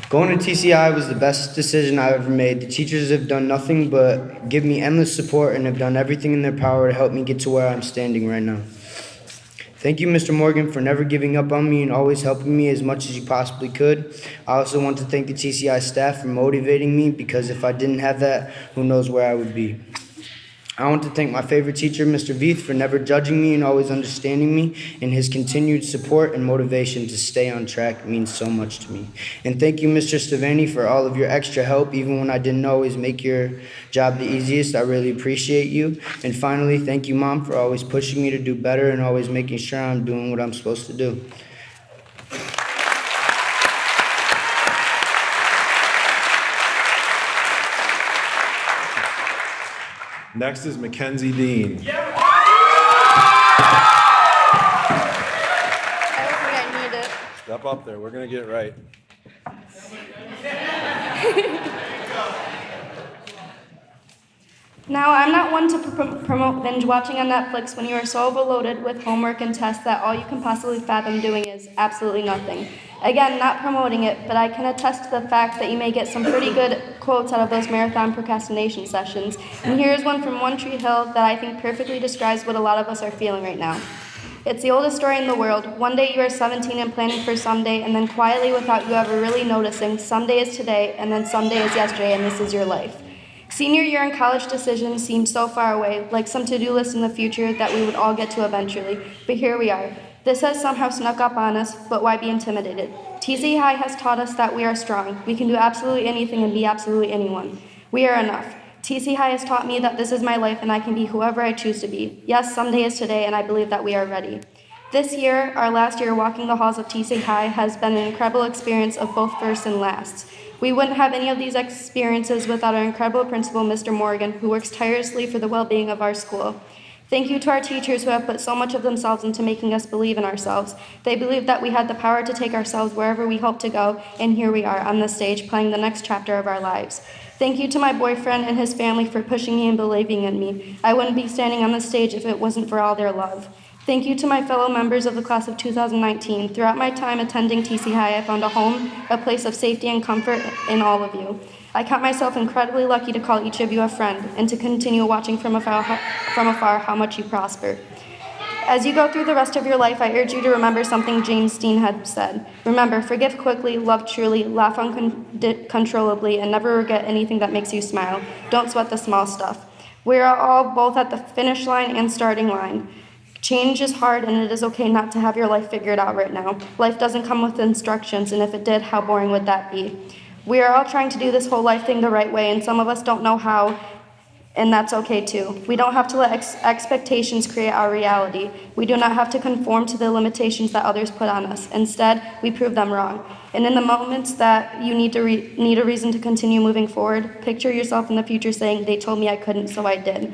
Speaker 17: Going to TCI was the best decision I ever made. The teachers have done nothing but give me endless support and have done everything in their power to help me get to where I'm standing right now. Thank you, Mr. Morgan, for never giving up on me and always helping me as much as you possibly could. I also want to thank the TCI staff for motivating me, because if I didn't have that, who knows where I would be. I want to thank my favorite teacher, Mr. Veith, for never judging me and always understanding me, and his continued support and motivation to stay on track means so much to me. And thank you, Mr. Stavani, for all of your extra help, even when I didn't always make your job the easiest. I really appreciate you. And finally, thank you, Mom, for always pushing me to do better and always making sure I'm doing what I'm supposed to do.
Speaker 1: Next is Mackenzie Dean.
Speaker 18: I don't think I need it.
Speaker 1: Step up there. We're going to get it right.
Speaker 19: Now, I'm not one to promote binge watching on Netflix when you are so overloaded with homework and tests that all you can possibly fathom doing is absolutely nothing. Again, not promoting it, but I can attest to the fact that you may get some pretty good quotes out of those marathon procrastination sessions. And here's one from One Tree Hill that I think perfectly describes what a lot of us are feeling right now. It's the oldest story in the world. One day you are 17 and planning for someday, and then quietly, without you ever really noticing, someday is today, and then someday is yesterday, and this is your life. Senior year and college decisions seemed so far away, like some to-do list in the future that we would all get to eventually. But here we are. This has somehow snuck up on us, but why be intimidated? TC High has taught us that we are strong. We can do absolutely anything and be absolutely anyone. We are enough. TC High has taught me that this is my life and I can be whoever I choose to be. Yes, someday is today, and I believe that we are ready. This year, our last year walking the halls of TC High, has been an incredible experience of both firsts and lasts. We wouldn't have any of these experiences without our incredible principal, Mr. Morgan, who works tirelessly for the well-being of our school. Thank you to our teachers who have put so much of themselves into making us believe in ourselves. They believed that we had the power to take ourselves wherever we hope to go, and here we are on the stage playing the next chapter of our lives. Thank you to my boyfriend and his family for pushing me and believing in me. I wouldn't be standing on the stage if it wasn't for all their love. Thank you to my fellow members of the class of 2019. Throughout my time attending TC High, I found a home, a place of safety and comfort in all of you. I count myself incredibly lucky to call each of you a friend and to continue watching from afar how much you prosper. As you go through the rest of your life, I urge you to remember something James Dean had said. Remember, forgive quickly, love truly, laugh uncontrollably, and never regret anything that makes you smile. Don't sweat the small stuff. We are all both at the finish line and starting line. Change is hard, and it is okay not to have your life figured out right now. Life doesn't come with instructions, and if it did, how boring would that be? We are all trying to do this whole life thing the right way, and some of us don't know how, and that's okay too. We don't have to let expectations create our reality. We do not have to conform to the limitations that others put on us. Instead, we prove them wrong. And in the moments that you need a reason to continue moving forward, picture yourself in the future saying, "They told me I couldn't, so I did."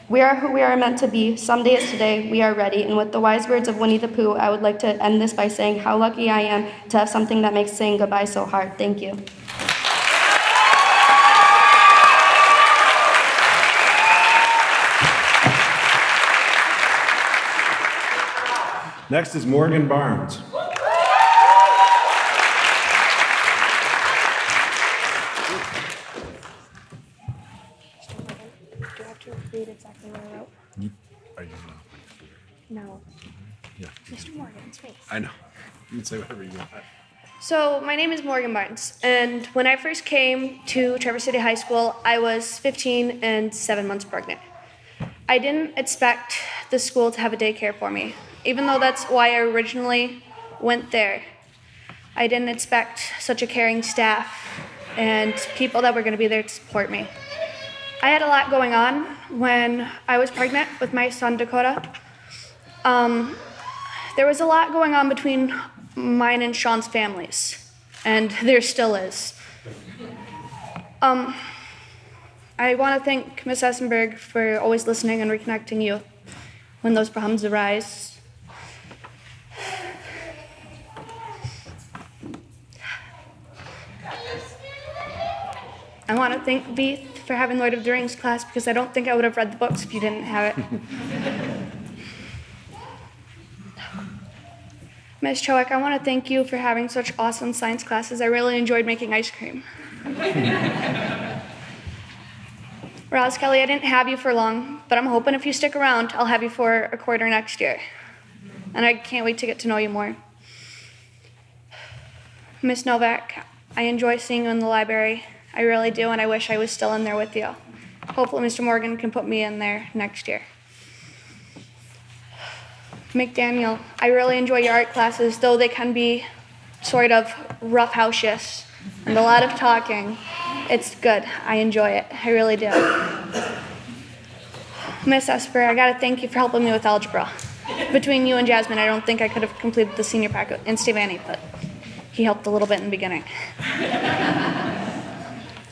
Speaker 19: We are who we are meant to be. Someday is today. We are ready. And with the wise words of Winnie the Pooh, I would like to end this by saying how lucky I am to have something that makes saying goodbye so hard. Thank you.
Speaker 1: Next is Morgan Barnes.
Speaker 18: Do I have to read exactly what I wrote?
Speaker 1: Are you
Speaker 18: No.
Speaker 1: Yeah.
Speaker 18: Mr. Morgan, it's me.
Speaker 1: I know. You can say whatever you want.
Speaker 18: So, my name is Morgan Barnes, and when I first came to Traverse City High School, I was 15 and 7 months pregnant. I didn't expect the school to have a daycare for me, even though that's why I originally went there. I didn't expect such a caring staff and people that were going to be there to support me. I had a lot going on when I was pregnant with my son, Dakota. There was a lot going on between mine and Sean's families, and there still is. I want to thank Ms. Essenberg for always listening and reconnecting you when those problems arise. I want to thank Beeth for having Lord of the Rings class because I don't think I would have read the books if you didn't have it. Ms. Chowick, I want to thank you for having such awesome science classes. I really enjoyed making ice cream. Ross Kelly, I didn't have you for long, but I'm hoping if you stick around, I'll have you for a quarter next year. And I can't wait to get to know you more. Miss Novak, I enjoy seeing you in the library. I really do, and I wish I was still in there with you. Hopefully Mr. Morgan can put me in there next year. McDaniel, I really enjoy your art classes, though they can be sort of roughhouse-ish and a lot of talking. It's good. I enjoy it. I really do. Miss Esper, I gotta thank you for helping me with algebra. Between you and Jasmine, I don't think I could have completed the senior packet, and Steve Annie, but he helped a little bit in the beginning.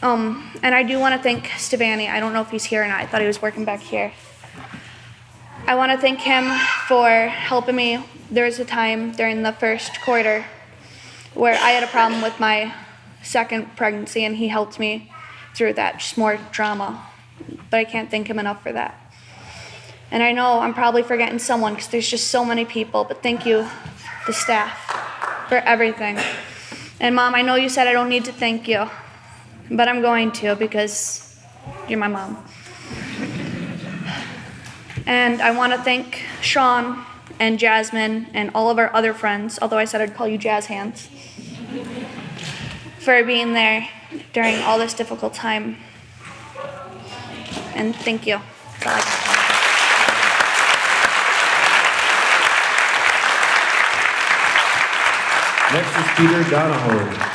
Speaker 18: And I do want to thank Stevani. I don't know if he's here or not. I thought he was working back here. I want to thank him for helping me. There was a time during the first quarter where I had a problem with my second pregnancy, and he helped me through that. Just more drama. But I can't thank him enough for that. And I know I'm probably forgetting someone because there's just so many people, but thank you, the staff, for everything. And Mom, I know you said I don't need to thank you, but I'm going to because you're my mom. And I want to thank Sean and Jasmine, and all of our other friends, although I said I'd call you Jazz Hands, for being there during all this difficult time. And thank you. That's all I got.
Speaker 1: Next is Peter Donahoe.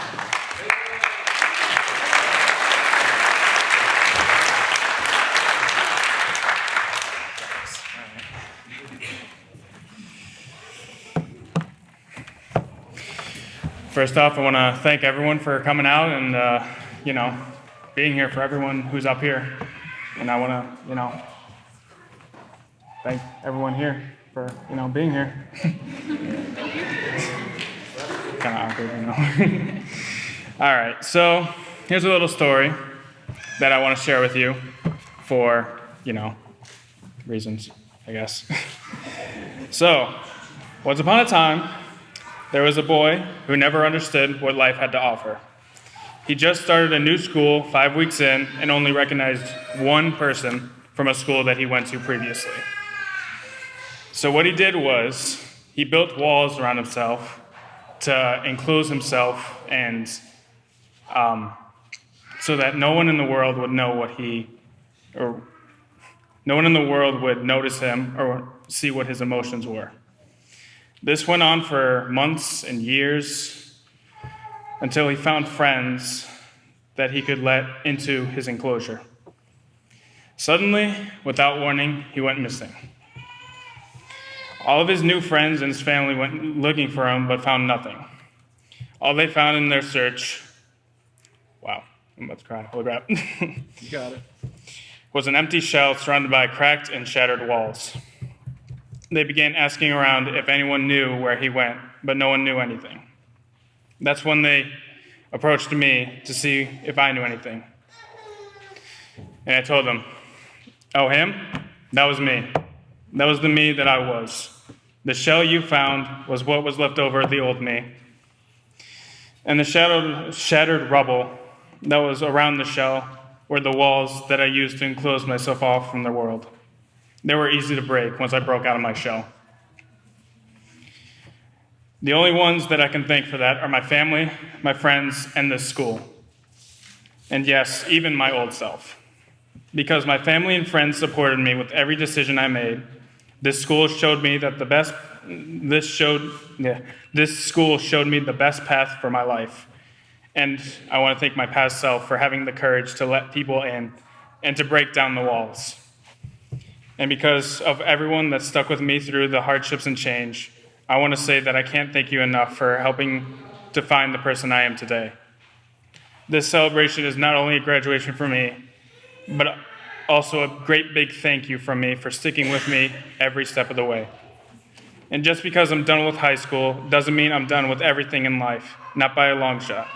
Speaker 5: First off, I want to thank everyone for coming out and, being here for everyone who's up here. And I want to, thank everyone here for, being here. Kind of awkward, All right, so here's a little story that I want to share with you for, reasons, I guess. So, once upon a time, there was a boy who never understood what life had to offer. He just started a new school 5 weeks in and only recognized one person from a school that he went to previously. So what he did was he built walls around himself to enclose himself and so that no one in the world would know no one in the world would notice him or see what his emotions were. This went on for months and years until he found friends that he could let into his enclosure. Suddenly, without warning, he went missing. All of his new friends and his family went looking for him but found nothing. All they found in their search, wow, I'm about to cry, holy crap.
Speaker 1: You got it.
Speaker 5: Was an empty shell surrounded by cracked and shattered walls. They began asking around if anyone knew where he went, but no one knew anything. That's when they approached me to see if I knew anything. And I told them, oh, him? That was me. That was the me that I was. The shell you found was what was left over of the old me. And the shattered rubble that was around the shell were the walls that I used to enclose myself off from the world. They were easy to break once I broke out of my shell. The only ones that I can thank for that are my family, my friends, and this school. And yes, even my old self. Because my family and friends supported me with every decision I made, this school showed me that this school showed me the best path for my life. And I want to thank my past self for having the courage to let people in and to break down the walls. And because of everyone that stuck with me through the hardships and change, I want to say that I can't thank you enough for helping to find the person I am today. This celebration is not only a graduation for me, but also a great big thank you from me for sticking with me every step of the way. And just because I'm done with high school doesn't mean I'm done with everything in life, not by a long shot.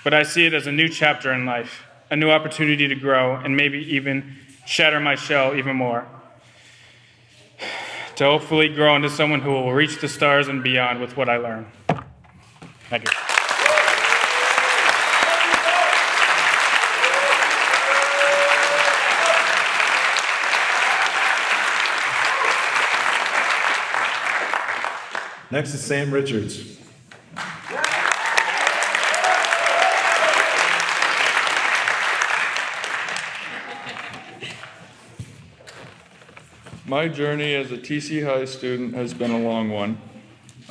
Speaker 5: But I see it as a new chapter in life, a new opportunity to grow and maybe even shatter my shell even more. To hopefully grow into someone who will reach the stars and beyond with what I learn. Thank you.
Speaker 1: Next is Sam Richards.
Speaker 20: My journey as a TC High student has been a long one.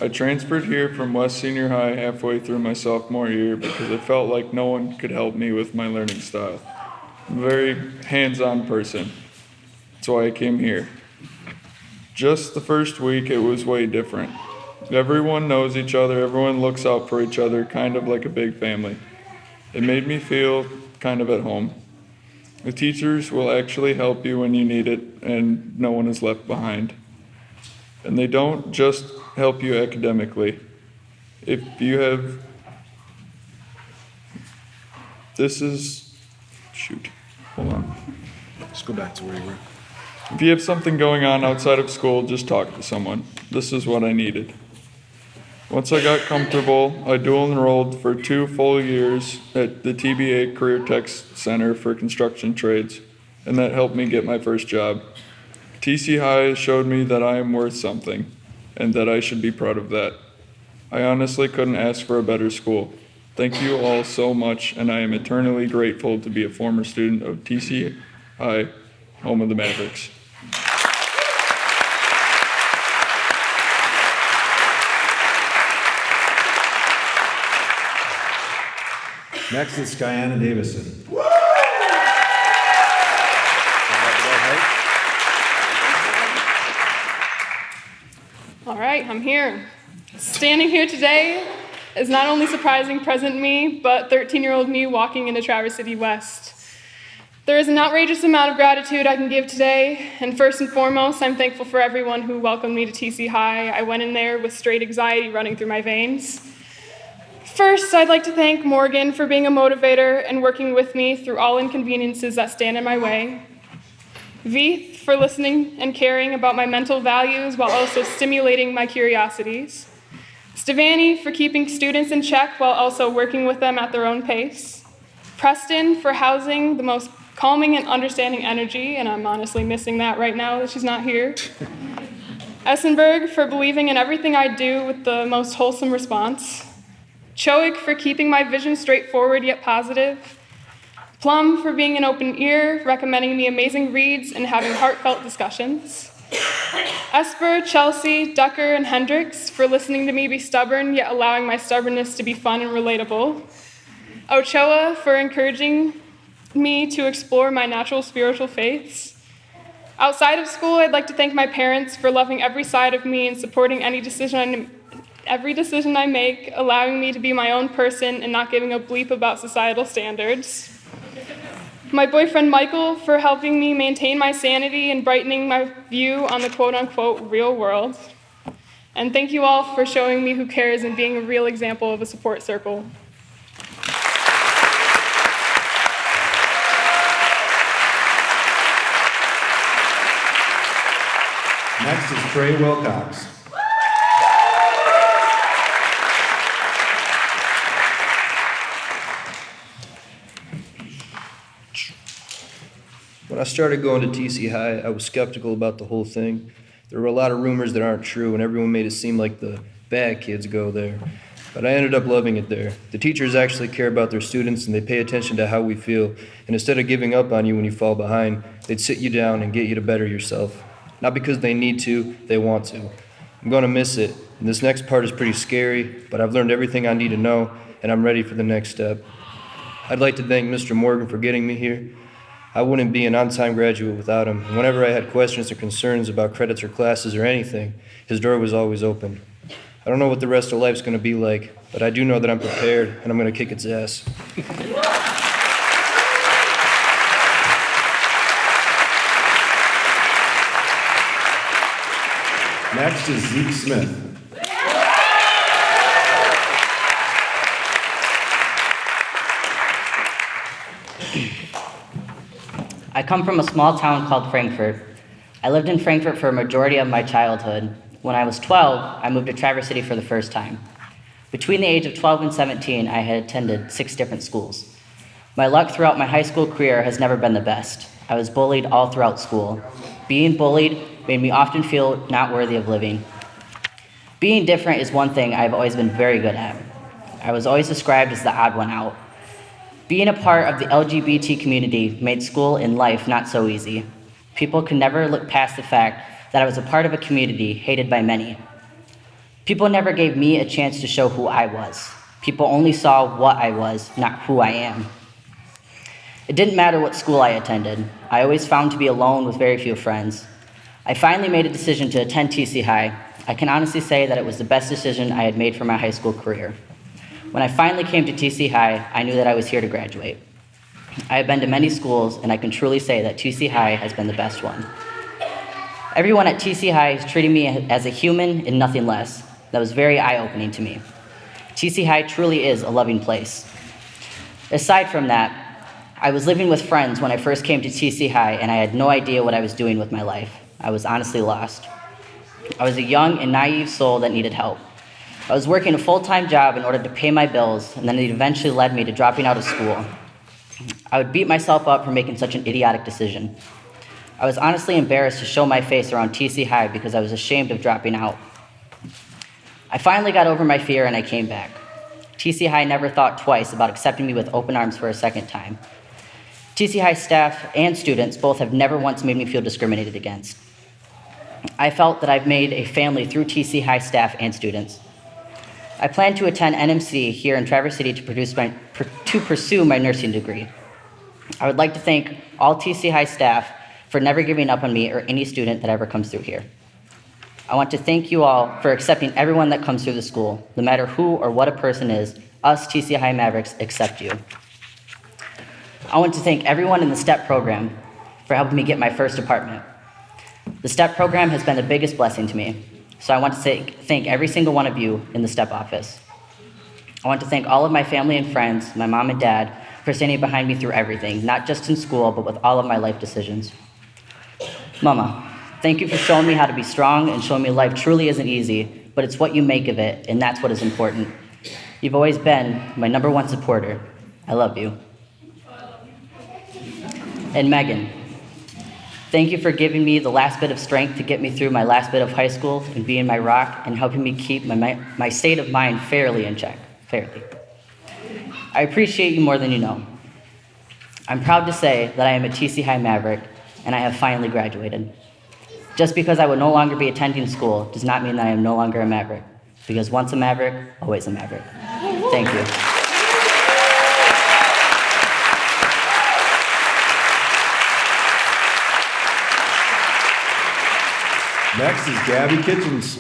Speaker 20: I transferred here from West Senior High halfway through my sophomore year because I felt like no one could help me with my learning style. I'm a very hands-on person. That's why I came here. Just the first week, it was way different. Everyone knows each other, everyone looks out for each other, kind of like a big family. It made me feel kind of at home. The teachers will actually help you when you need it, and no one is left behind. And they don't just help you academically. If you have, hold on.
Speaker 1: Let's go back to where you were.
Speaker 20: If you have something going on outside of school, just talk to someone. This is what I needed. Once I got comfortable, I dual enrolled for 2 full years at the TBA Career Tech Center for Construction Trades, and that helped me get my first job. TC High showed me that I am worth something. and that I should be proud of that. I honestly couldn't ask for a better school. Thank you all so much, and I am eternally grateful to be a former student of TC High, home of the Mavericks.
Speaker 1: Next is Skyana Davison.
Speaker 14: All right, I'm here. Standing here today is not only surprising present me, but 13-year-old me walking into Traverse City West. There is an outrageous amount of gratitude I can give today, and first and foremost, I'm thankful for everyone who welcomed me to TC High. I went in there with straight anxiety running through my veins. First, I'd like to thank Morgan for being a motivator and working with me through all inconveniences that stand in my way. Veeth for listening and caring about my mental values while also stimulating my curiosities. Stevani for keeping students in check while also working with them at their own pace. Preston for housing the most calming and understanding energy, and I'm honestly missing that right now that she's not here. Essenberg for believing in everything I do with the most wholesome response. Choick for keeping my vision straightforward yet positive. Plum for being an open ear, recommending me amazing reads and having heartfelt discussions. Esper, Chelsea, Ducker, and Hendricks for listening to me be stubborn yet allowing my stubbornness to be fun and relatable. Ochoa for encouraging me to explore my natural spiritual faiths. Outside of school, I'd like to thank my parents for loving every side of me and supporting every decision I make, allowing me to be my own person and not giving a bleep about societal standards. My boyfriend Michael for helping me maintain my sanity and brightening my view on the quote-unquote real world. And thank you all for showing me who cares and being a real example of a support circle.
Speaker 1: Next is Trey Wilcox.
Speaker 21: When I started going to TC High, I was skeptical about the whole thing. There were a lot of rumors that aren't true, and everyone made it seem like the bad kids go there. But I ended up loving it there. The teachers actually care about their students, and they pay attention to how we feel. And instead of giving up on you when you fall behind, they'd sit you down and get you to better yourself. Not because they need to, they want to. I'm going to miss it. And this next part is pretty scary, but I've learned everything I need to know, and I'm ready for the next step. I'd like to thank Mr. Morgan for getting me here. I wouldn't be an on-time graduate without him. And whenever I had questions or concerns about credits or classes or anything, his door was always open. I don't know what the rest of life's going to be like, but I do know that I'm prepared and I'm going to kick its ass.
Speaker 1: Next is Zeke Smith.
Speaker 22: I come from a small town called Frankfort. I lived in Frankfort for a majority of my childhood. When I was 12, I moved to Traverse City for the first time. Between the age of 12 and 17, I had attended 6 different schools. My luck throughout my high school career has never been the best. I was bullied all throughout school. Being bullied made me often feel not worthy of living. Being different is one thing I've always been very good at. I was always described as the odd one out. Being a part of the LGBT community made school and life not so easy. People could never look past the fact that I was a part of a community hated by many. People never gave me a chance to show who I was. People only saw what I was, not who I am. It didn't matter what school I attended. I always found to be alone with very few friends. I finally made a decision to attend TC High. I can honestly say that it was the best decision I had made for my high school career. When I finally came to TC High, I knew that I was here to graduate. I have been to many schools, and I can truly say that TC High has been the best one. Everyone at TC High is treating me as a human and nothing less. That was very eye-opening to me. TC High truly is a loving place. Aside from that, I was living with friends when I first came to TC High, and I had no idea what I was doing with my life. I was honestly lost. I was a young and naive soul that needed help. I was working a full-time job in order to pay my bills, and then it eventually led me to dropping out of school. I would beat myself up for making such an idiotic decision. I was honestly embarrassed to show my face around TC High because I was ashamed of dropping out. I finally got over my fear and I came back. TC High never thought twice about accepting me with open arms for a second time. TC High staff and students both have never once made me feel discriminated against. I felt that I've made a family through TC High staff and students. I plan to attend NMC here in Traverse City to pursue my nursing degree. I would like to thank all TC High staff for never giving up on me or any student that ever comes through here. I want to thank you all for accepting everyone that comes through the school. No matter who or what a person is, us TC High Mavericks accept you. I want to thank everyone in the STEP program for helping me get my first apartment. The STEP program has been the biggest blessing to me, so I want to thank every single one of you in the STEP office. I want to thank all of my family and friends, my mom and dad, for standing behind me through everything, not just in school, but with all of my life decisions. Mama, thank you for showing me how to be strong and showing me life truly isn't easy, but it's what you make of it, and that's what is important. You've always been my #1 supporter. I love you. And Megan, thank you for giving me the last bit of strength to get me through my last bit of high school and being my rock and helping me keep my state of mind fairly in check. I appreciate you more than you know. I'm proud to say that I am a TC High Maverick and I have finally graduated. Just because I will no longer be attending school does not mean that I am no longer a Maverick, because once a Maverick, always a Maverick. Thank you.
Speaker 1: Next is Gabby Kitchens.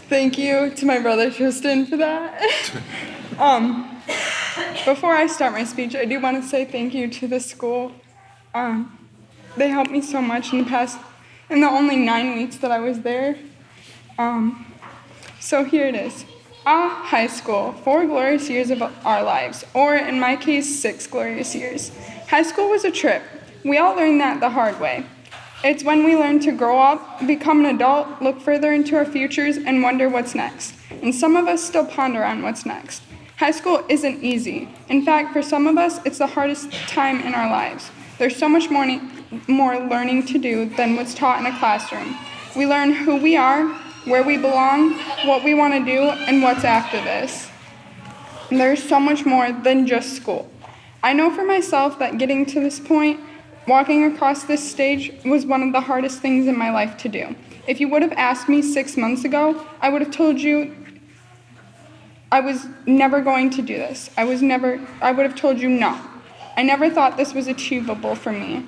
Speaker 14: Thank you to my brother Tristan for that. Before I start my speech, I do want to say thank you to the school. They helped me so much in the only 9 weeks that I was there. So here it is. High school, 4 glorious years of our lives, or in my case, 6 glorious years. High school was a trip. We all learned that the hard way. It's when we learn to grow up, become an adult, look further into our futures, and wonder what's next. And some of us still ponder on what's next. High school isn't easy. In fact, for some of us, it's the hardest time in our lives. There's so much more learning to do than what's taught in a classroom. We learn who we are, where we belong, what we want to do, and what's after this. And there's so much more than just school. I know for myself that getting to this point, walking across this stage, was one of the hardest things in my life to do. If you would have asked me 6 months ago, I would have told you I was never going to do this. I would have told you no. I never thought this was achievable for me.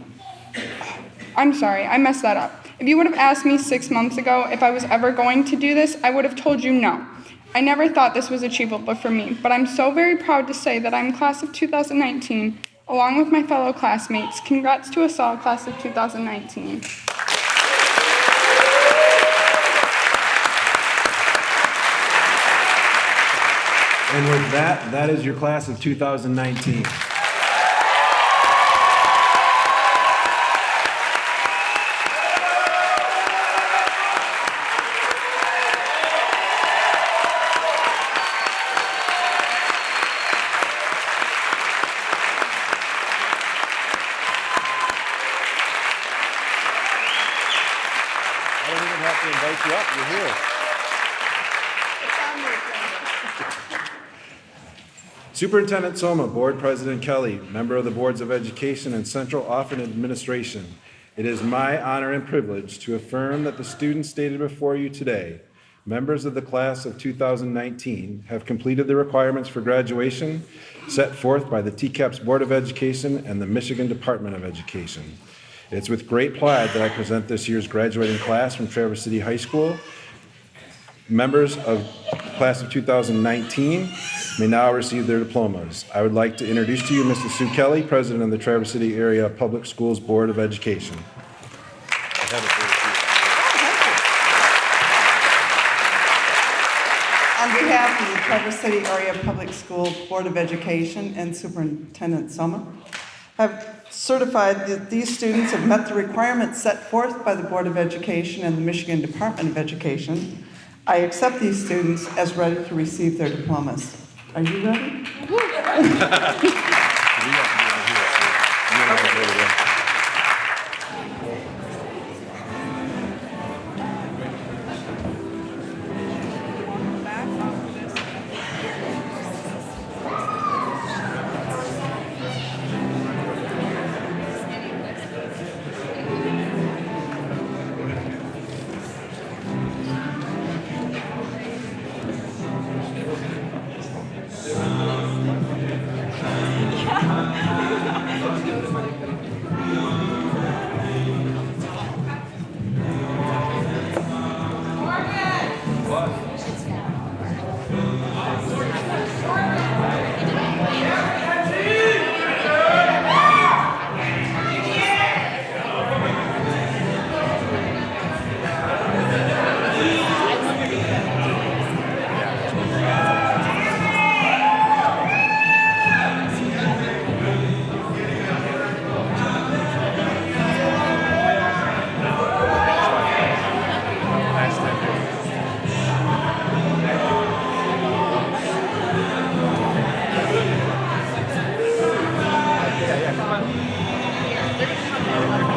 Speaker 14: I'm sorry, I messed that up. If you would have asked me 6 months ago if I was ever going to do this, I would have told you no. I never thought this was achievable for me, but I'm so very proud to say that I'm class of 2019, along with my fellow classmates. Congrats to us all, class of 2019.
Speaker 1: And with that, that is your class of 2019. Superintendent Soma, Board President Kelly, member of the Boards of Education and Central Office Administration, it is my honor and privilege to affirm that the students stated before you today, members of the class of 2019, have completed the requirements for graduation set forth by the TCHS Board of Education and the Michigan Department of Education. It's with great pride that I present this year's graduating class from Traverse City High School. Members of class of 2019 may now receive their diplomas. I would like to introduce to you Mr. Sue Kelly, President of the Traverse City Area Public Schools Board of Education.
Speaker 3: On behalf of the Traverse City Area Public School Board of Education and Superintendent Soma, have certified that these students have met the requirements set forth by the Board of Education and the Michigan Department of Education. I accept these students as ready to receive their diplomas. Are you ready?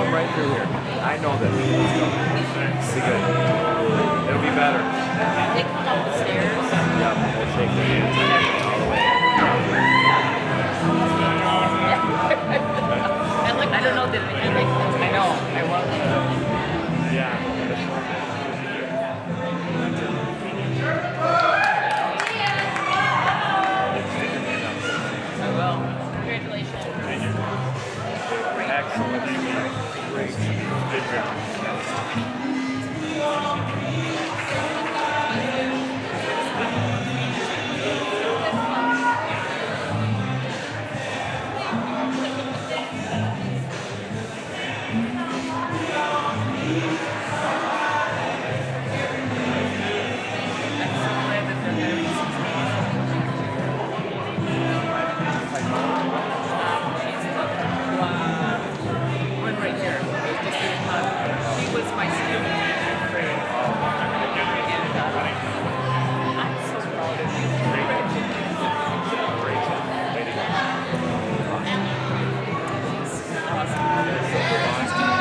Speaker 1: Right through here. I know this. Let's go. Be good. It'll be better. They come up the stairs. Yep, we'll shake their hands all the way.
Speaker 2: I don't know that I know. I want
Speaker 1: Yeah.
Speaker 2: I will. Congratulations.
Speaker 1: Thank you. Excellent. Great. Good job.
Speaker 2: One right here. He was my student. I'm so proud of you.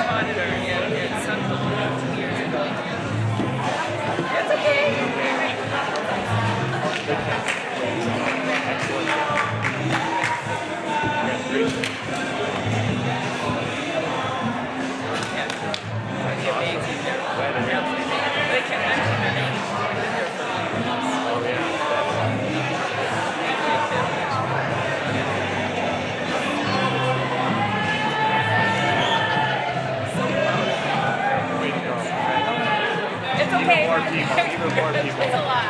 Speaker 2: Monitor at Sunville 2 years ago. That's okay. It's okay.
Speaker 1: Even more people.
Speaker 2: It's a lot.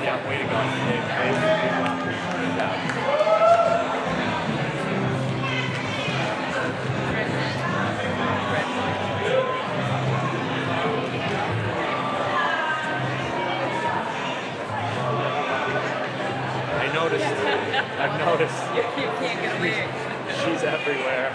Speaker 1: Yeah, way to go. Good job. I've noticed.
Speaker 2: You can't get away.
Speaker 1: She's everywhere.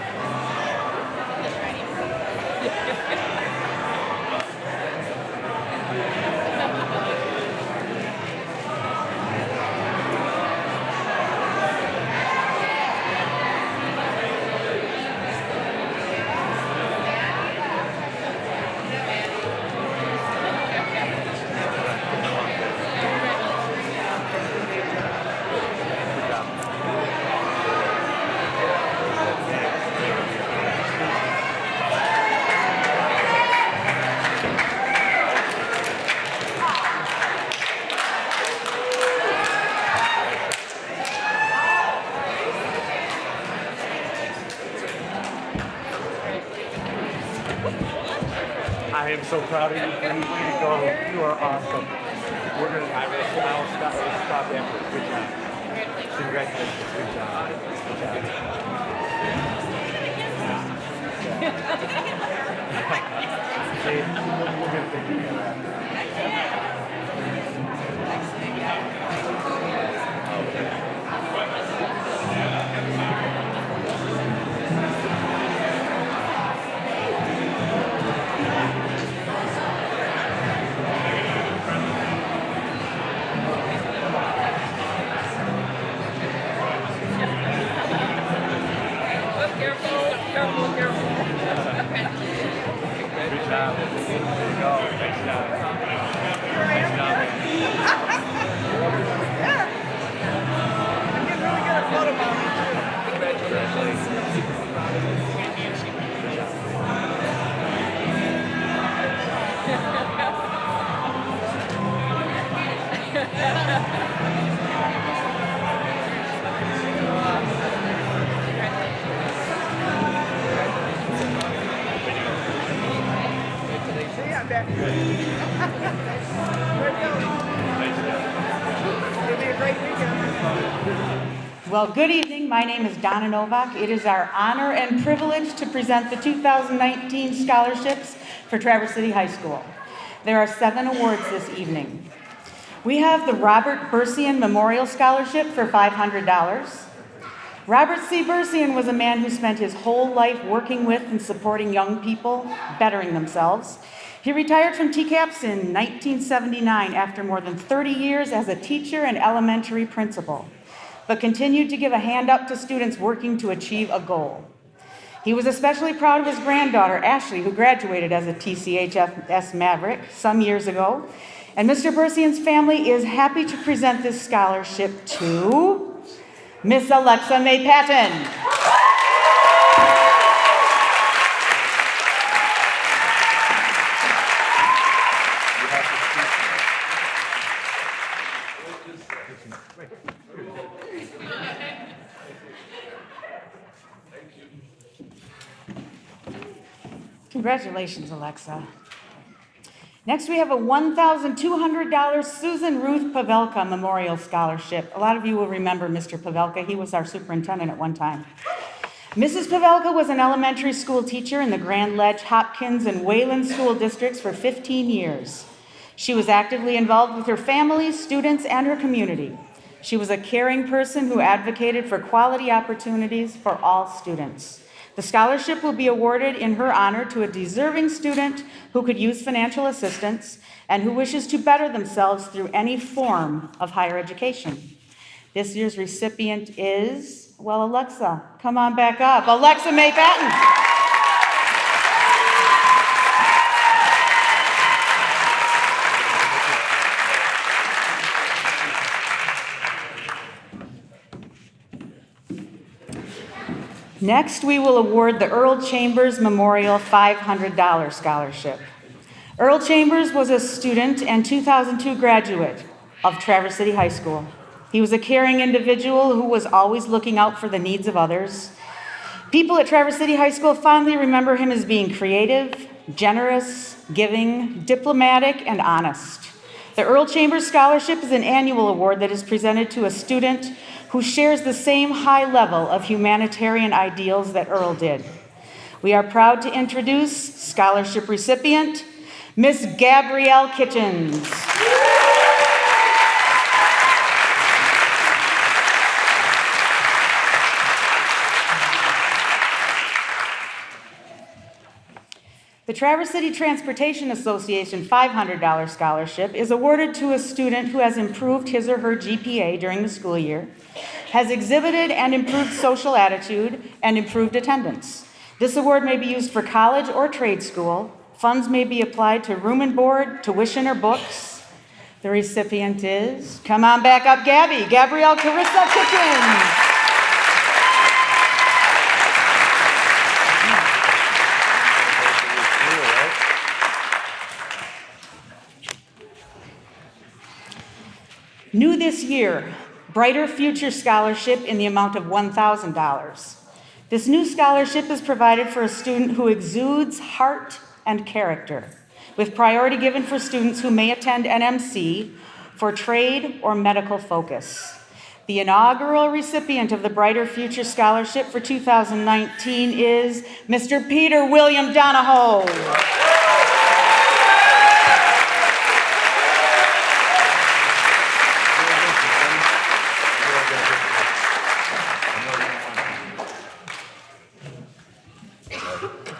Speaker 1: I am so proud of you, Bree. Way to go. You are awesome. We're gonna. I'll stop after. Good job. Congratulations. Good job. Good job. See, we're gonna take care of that. Good job. There you go. Nice job. Nice job.
Speaker 6: Well, good evening. My name is Donna Novak. It is our honor and privilege to present the 2019 scholarships for Traverse City High School. There are 7 awards this evening. We have the Robert Bersian Memorial Scholarship for $500. Robert C. Bersian was a man who spent his whole life working with and supporting young people, bettering themselves. He retired from TCAPS in 1979 after more than 30 years as a teacher and elementary principal, but continued to give a hand up to students working to achieve a goal. He was especially proud of his granddaughter, Ashley, who graduated as a TCHS Maverick some years ago. And Mr. Bersian's family is happy to present this scholarship to Miss Alexa May Patton. Congratulations, Alexa. Next, we have a $1,200 Susan Ruth Pavelka Memorial Scholarship. A lot of you will remember Mr. Pavelka. He was our superintendent at one time. Mrs. Pavelka was an elementary school teacher in the Grand Ledge, Hopkins, and Wayland school districts for 15 years. She was actively involved with her family, students, and her community. She was a caring person who advocated for quality opportunities for all students. The scholarship will be awarded in her honor to a deserving student who could use financial assistance and who wishes to better themselves through any form of higher education. This year's recipient is, well, Alexa, come on back up. Alexa May Patton. Next, we will award the Earl Chambers Memorial $500 Scholarship. Earl Chambers was a student and 2002 graduate of Traverse City High School. He was a caring individual who was always looking out for the needs of others. People at Traverse City High School fondly remember him as being creative, generous, giving, diplomatic, and honest. The Earl Chambers Scholarship is an annual award that is presented to a student who shares the same high level of humanitarian ideals that Earl did. We are proud to introduce scholarship recipient, Miss Gabrielle Kitchens. The Traverse City Transportation Association $500 scholarship is awarded to a student who has improved his or her GPA during the school year, has exhibited and improved social attitude, and improved attendance. This award may be used for college or trade school. Funds may be applied to room and board, tuition, or books. The recipient is, come on back up, Gabby, Gabrielle Carissa Kitchens. New this year, Brighter Future Scholarship in the amount of $1,000. This new scholarship is provided for a student who exudes heart and character, with priority given for students who may attend NMC for trade or medical focus. The inaugural recipient of the Brighter Future Scholarship for 2019 is Mr. Peter William Donahoe.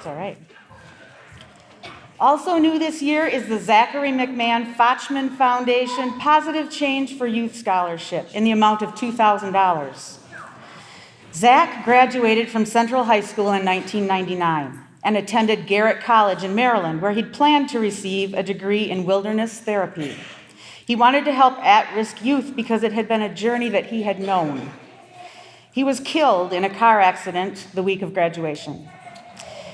Speaker 6: All right. Also new this year is the Zachary McMahon Fochman Foundation Positive Change for Youth Scholarship in the amount of $2,000. Zach graduated from Central High School in 1999 and attended Garrett College in Maryland, where he'd planned to receive a degree in wilderness therapy. He wanted to help at-risk youth because it had been a journey that he had known. He was killed in a car accident the week of graduation.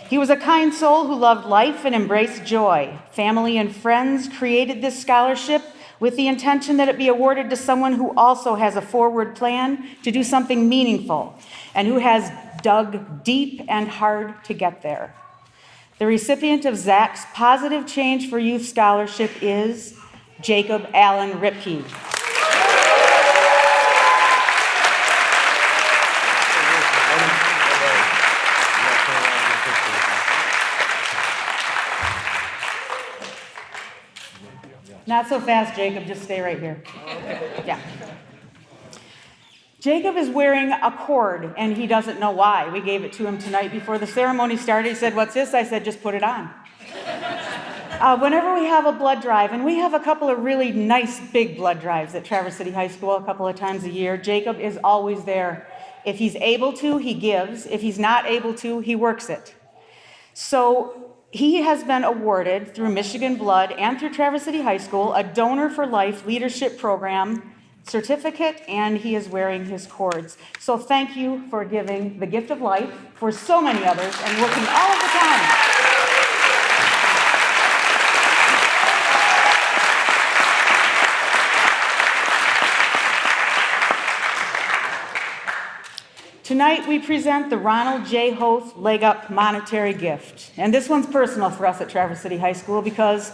Speaker 6: He was a kind soul who loved life and embraced joy. Family and friends created this scholarship with the intention that it be awarded to someone who also has a forward plan to do something meaningful and who has dug deep and hard to get there. The recipient of Zach's Positive Change for Youth Scholarship is Jacob Allen Ripke. Not so fast, Jacob. Just stay right here. Yeah. Jacob is wearing a cord, and he doesn't know why. We gave it to him tonight before the ceremony started. He said, "What's this?" I said, "Just put it on." Whenever we have a blood drive, and we have a couple of really nice big blood drives at Traverse City High School a couple of times a year, Jacob is always there. If he's able to, he gives. If he's not able to, he works it. So he has been awarded through Michigan Blood and through Traverse City High School a Donor for Life Leadership Program certificate, and he is wearing his cords. So thank you for giving the gift of life for so many others and working all of the time. Tonight we present the Ronald J. Hoth Leg Up Monetary Gift. And this one's personal for us at Traverse City High School because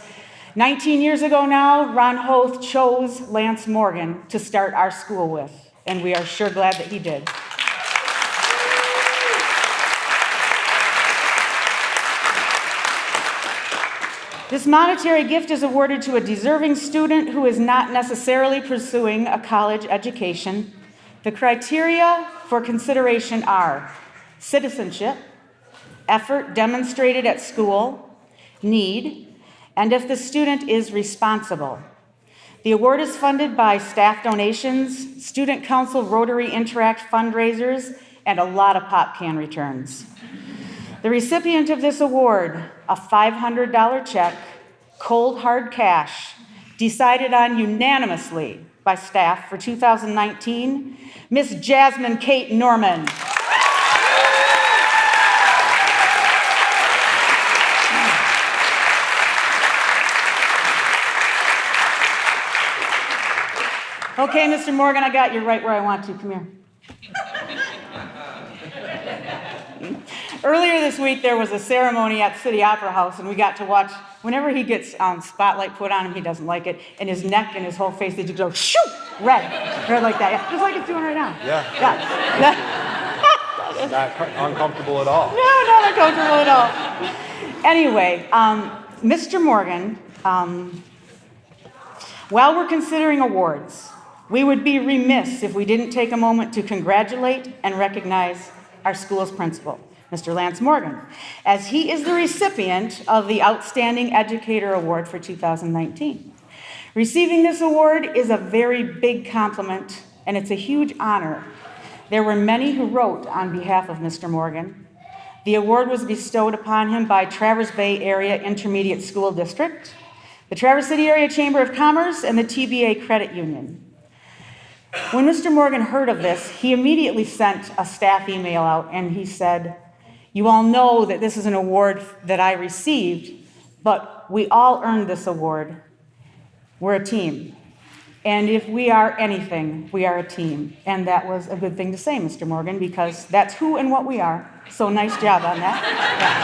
Speaker 6: 19 years ago now, Ron Hoth chose Lance Morgan to start our school with, and we are sure glad that he did. This monetary gift is awarded to a deserving student who is not necessarily pursuing a college education. The criteria for consideration are citizenship, effort demonstrated at school, need, and if the student is responsible. The award is funded by staff donations, Student Council Rotary Interact fundraisers, and a lot of pop can returns. The recipient of this award, a $500 check, cold hard cash, decided on unanimously by staff for 2019, Miss Jasmine Kate Norman. Okay, Mr. Morgan, I got you right where I want to. Come here. Earlier this week, there was a ceremony at City Opera House, and we got to watch, whenever he gets spotlight put on him, he doesn't like it, and his neck and his whole face, they just go, shoot, red like that. Yeah, just like it's doing right now.
Speaker 1: Yeah. It's not uncomfortable at all.
Speaker 6: No, not uncomfortable at all. Anyway, Mr. Morgan, while we're considering awards, we would be remiss if we didn't take a moment to congratulate and recognize our school's principal, Mr. Lance Morgan, as he is the recipient of the Outstanding Educator Award for 2019. Receiving this award is a very big compliment, and it's a huge honor. There were many who wrote on behalf of Mr. Morgan. The award was bestowed upon him by Traverse Bay Area Intermediate School District, the Traverse City Area Chamber of Commerce, and the TBA Credit Union. When Mr. Morgan heard of this, he immediately sent a staff email out, and he said, "You all know that this is an award that I received, but we all earned this award. We're a team. And if we are anything, we are a team." And that was a good thing to say, Mr. Morgan, because that's who and what we are. So nice job on that. Yeah.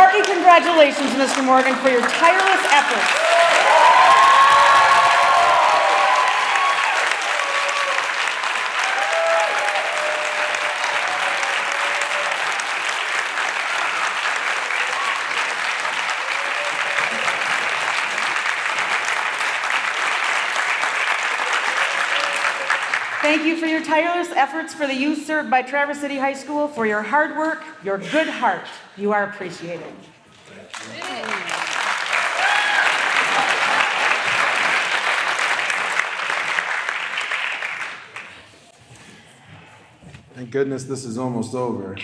Speaker 6: Hearty congratulations, Mr. Morgan, for your tireless efforts. Thank you for your tireless efforts for the youth served by Traverse City High School, for your hard work, your good heart. You are appreciated.
Speaker 1: Thank goodness this is almost over.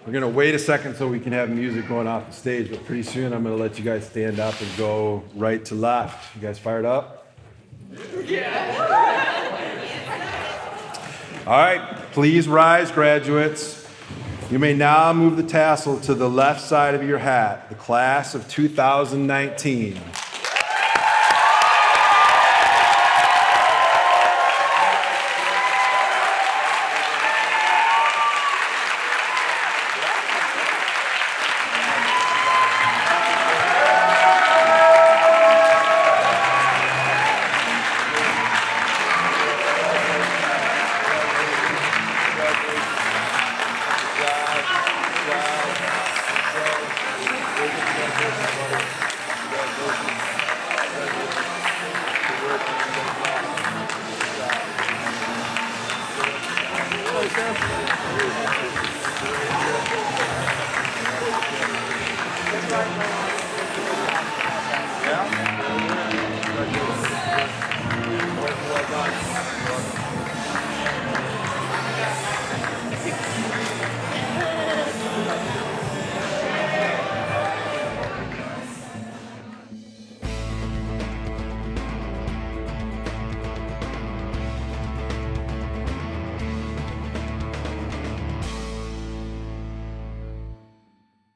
Speaker 1: We're going to wait a second so we can have music going off the stage, but pretty soon I'm going to let you guys stand up and go right to left. You guys fired up? All right, please rise, graduates. You may now move the tassel to the left side of your hat, the class of 2019.